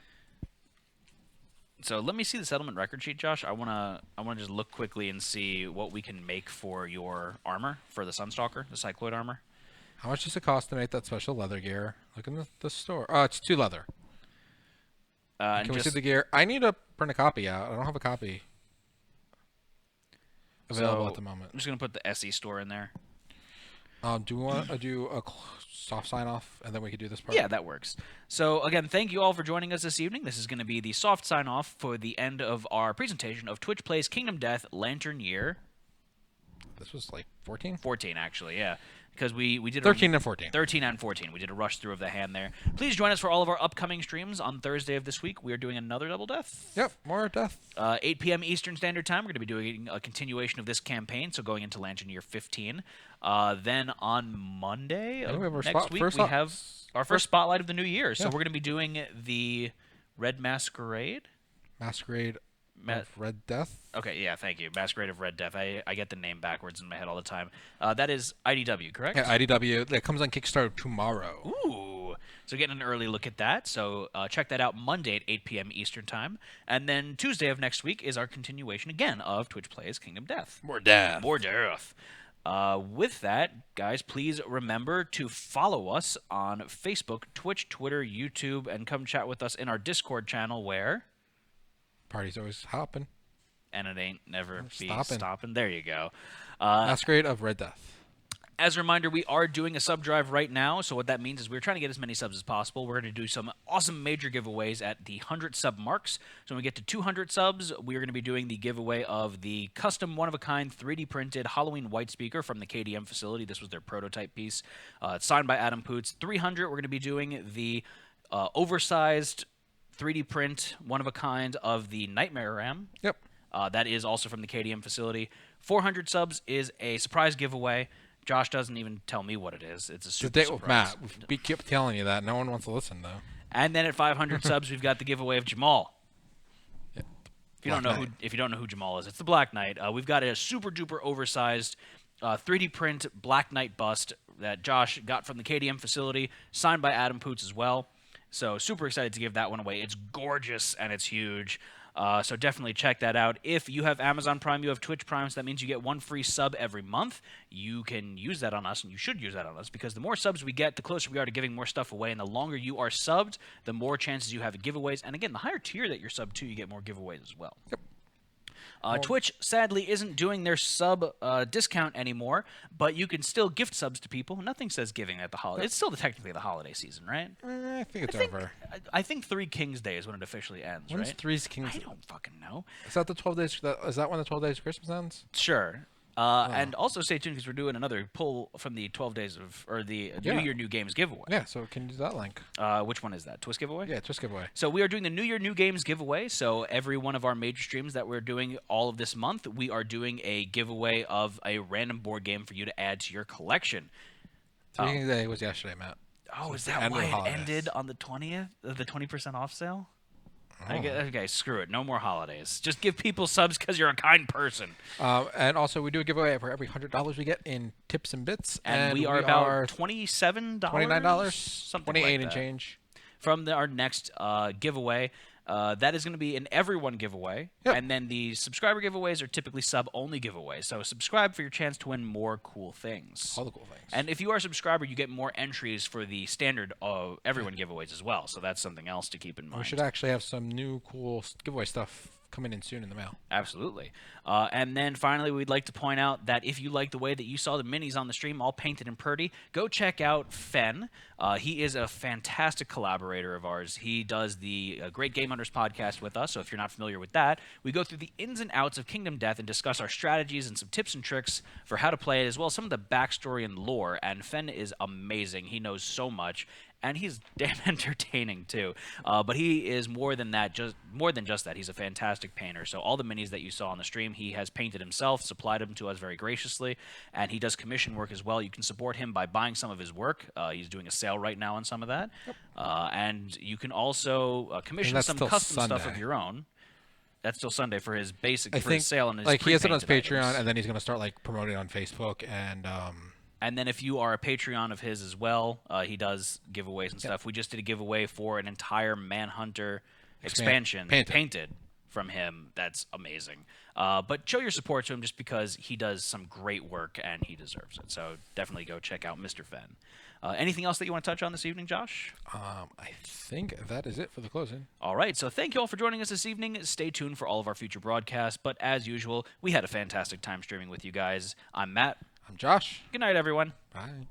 So let me see the settlement record sheet, Josh. I wanna just look quickly and see what we can make for your armor for the Sunstalker, the Cycloid armor. how much does it cost to make that special leather gear? Look in the store. Oh, it's 2 leather. And Can we just, see the gear? I need to print a copy out. I don't have a copy available so at the moment. I'm just gonna put the SE store in there. Do we want to do a soft sign off, and then we could do this part? Yeah, that works. So, again, thank you all for joining us this evening. This is going to be the soft sign-off for the end of our presentation of Twitch Plays Kingdom Death Lantern Year This was like 14? 14, actually, yeah. Because we did 13 and 14. 13 and 14. We did a rush through of the hand there. Please join us for all of our upcoming streams on Thursday of this week. We are doing another Double Death. Yep, more death. 8 p.m. Eastern Standard Time. We're going to be doing a continuation of this campaign, so going into Lantern Year 15. Then on Monday of we have our next week, first we have our first spotlight of the new year. So Yeah. we're going to be doing the Red Masquerade. Masquerade of Red Death. Okay, yeah, thank you. Masquerade of Red Death. I get the name backwards in my head all the time. That is IDW, correct? Yeah, IDW. That comes on Kickstarter tomorrow. Ooh. So getting an early look at that. So check that out Monday at 8 p.m. Eastern Time. And then Tuesday of next week is our continuation again of Twitch Plays Kingdom Death. More death. More death. With that, guys, please remember to follow us on Facebook, Twitch, Twitter, YouTube, and come chat with us in our Discord channel where... Party's always hopping. And it ain't never be Stopping. stopping. There you go. Masquerade of Red Death. As a reminder, we are doing a sub drive right now, so what that means is we're trying to get as many subs as possible. We're going to do some awesome major giveaways at the 100 sub marks. So when we get to 200 subs, we're going to be doing the giveaway of the custom one-of-a-kind 3D printed Halloween white speaker from the KDM facility. This was their prototype piece. It's signed by Adam Poots. 300, we're going to be doing the oversized 3D print one-of-a-kind of the Nightmare Ram. Yep. That is also from the KDM facility. 400 subs is a surprise giveaway. Josh doesn't even tell me what it is. It's a The super date with surprise. Matt. We keep telling you that. No one wants to listen, though. And then at 500 subs, we've got the giveaway of Jamal. Yeah. If you don't know who Jamal is, it's the Black Knight. We've got a super duper oversized 3D print Black Knight bust that Josh got from the KDM facility, signed by Adam Poots as well. So super excited to give that one away. It's gorgeous and it's huge. So definitely check that out. If you have Amazon Prime, you have Twitch Prime, so that means you get 1 free sub every month. You can use that on us, and you should use that on us, because the more subs we get, the closer we are to giving more stuff away, and the longer you are subbed, the more chances you have at giveaways. And again, the higher tier that you're subbed to, you get more giveaways as well. Yep. Twitch, sadly, isn't doing their sub discount anymore, but you can still gift subs to people. Nothing says giving at the holiday. It's still technically the holiday season, right? I think it's over. I think 3 Kings Day is when it officially ends, When's right? 3 Kings? I don't fucking know. Is that the 12 days? Is that when the 12 days of Christmas ends? Sure. And also stay tuned because we're doing another pull from the 12 days of, or the New Year New Games giveaway. Yeah, so can you do that link? Which one is that? Twist giveaway? Yeah, just giveaway. So we are doing the New Year New Games giveaway. So every one of our major streams that we're doing all of this month, we are doing a giveaway of a random board game for you to add to your collection. 3 Kings Day was yesterday, Matt. Oh, So is it's the that end of why the it holidays. ended on the 20th? The 20% off sale? Oh. Okay, screw it. No more holidays. Just give people subs because you're a kind person. And also, we do a giveaway for every $100 we get in tips and bits. And we are about $27? $29? Something 28 like and that. change. From our next giveaway. That is going to be an everyone giveaway. Yep. And then the subscriber giveaways are typically sub-only giveaways. So subscribe for your chance to win more cool things. All the cool things. And if you are a subscriber, you get more entries for the standard everyone giveaways as well. So that's something else to keep in mind. We should actually have some new cool giveaway stuff coming in soon in the mail. Absolutely. And then finally, we'd like to point out that if you like the way that you saw the minis on the stream, all painted and pretty, go check out Fen. He is a fantastic collaborator of ours. He does the Great Game Hunters podcast with us, so if you're not familiar with that, we go through the ins and outs of Kingdom Death and discuss our strategies and some tips and tricks for how to play it, as well as some of the backstory and lore, and Fen is amazing. He knows so much. And he's damn entertaining too. But he is more than just that. He's a fantastic painter. So all the minis that you saw on the stream, he has painted himself, supplied them to us very graciously, and he does commission work as well. You can support him by buying some of his work. He's doing a sale right now on some of that. Yep. And you can also commission some custom stuff of your own. That's still Sunday for his basic his sale and his he has it on his Patreon, items. and then he's going to start promoting it on Facebook And then if you are a Patreon of his as well, he does giveaways and stuff. We just did a giveaway for an entire Manhunter expansion painted from him. That's amazing. But show your support to him just because he does some great work and he deserves it. So definitely go check out Mr. Fen. Anything else that you want to touch on this evening, Josh? I think that is it for the closing. All right. So thank you all for joining us this evening. Stay tuned for all of our future broadcasts. But as usual, we had a fantastic time streaming with you guys. I'm Matt. I'm Josh. Good night, everyone. Bye.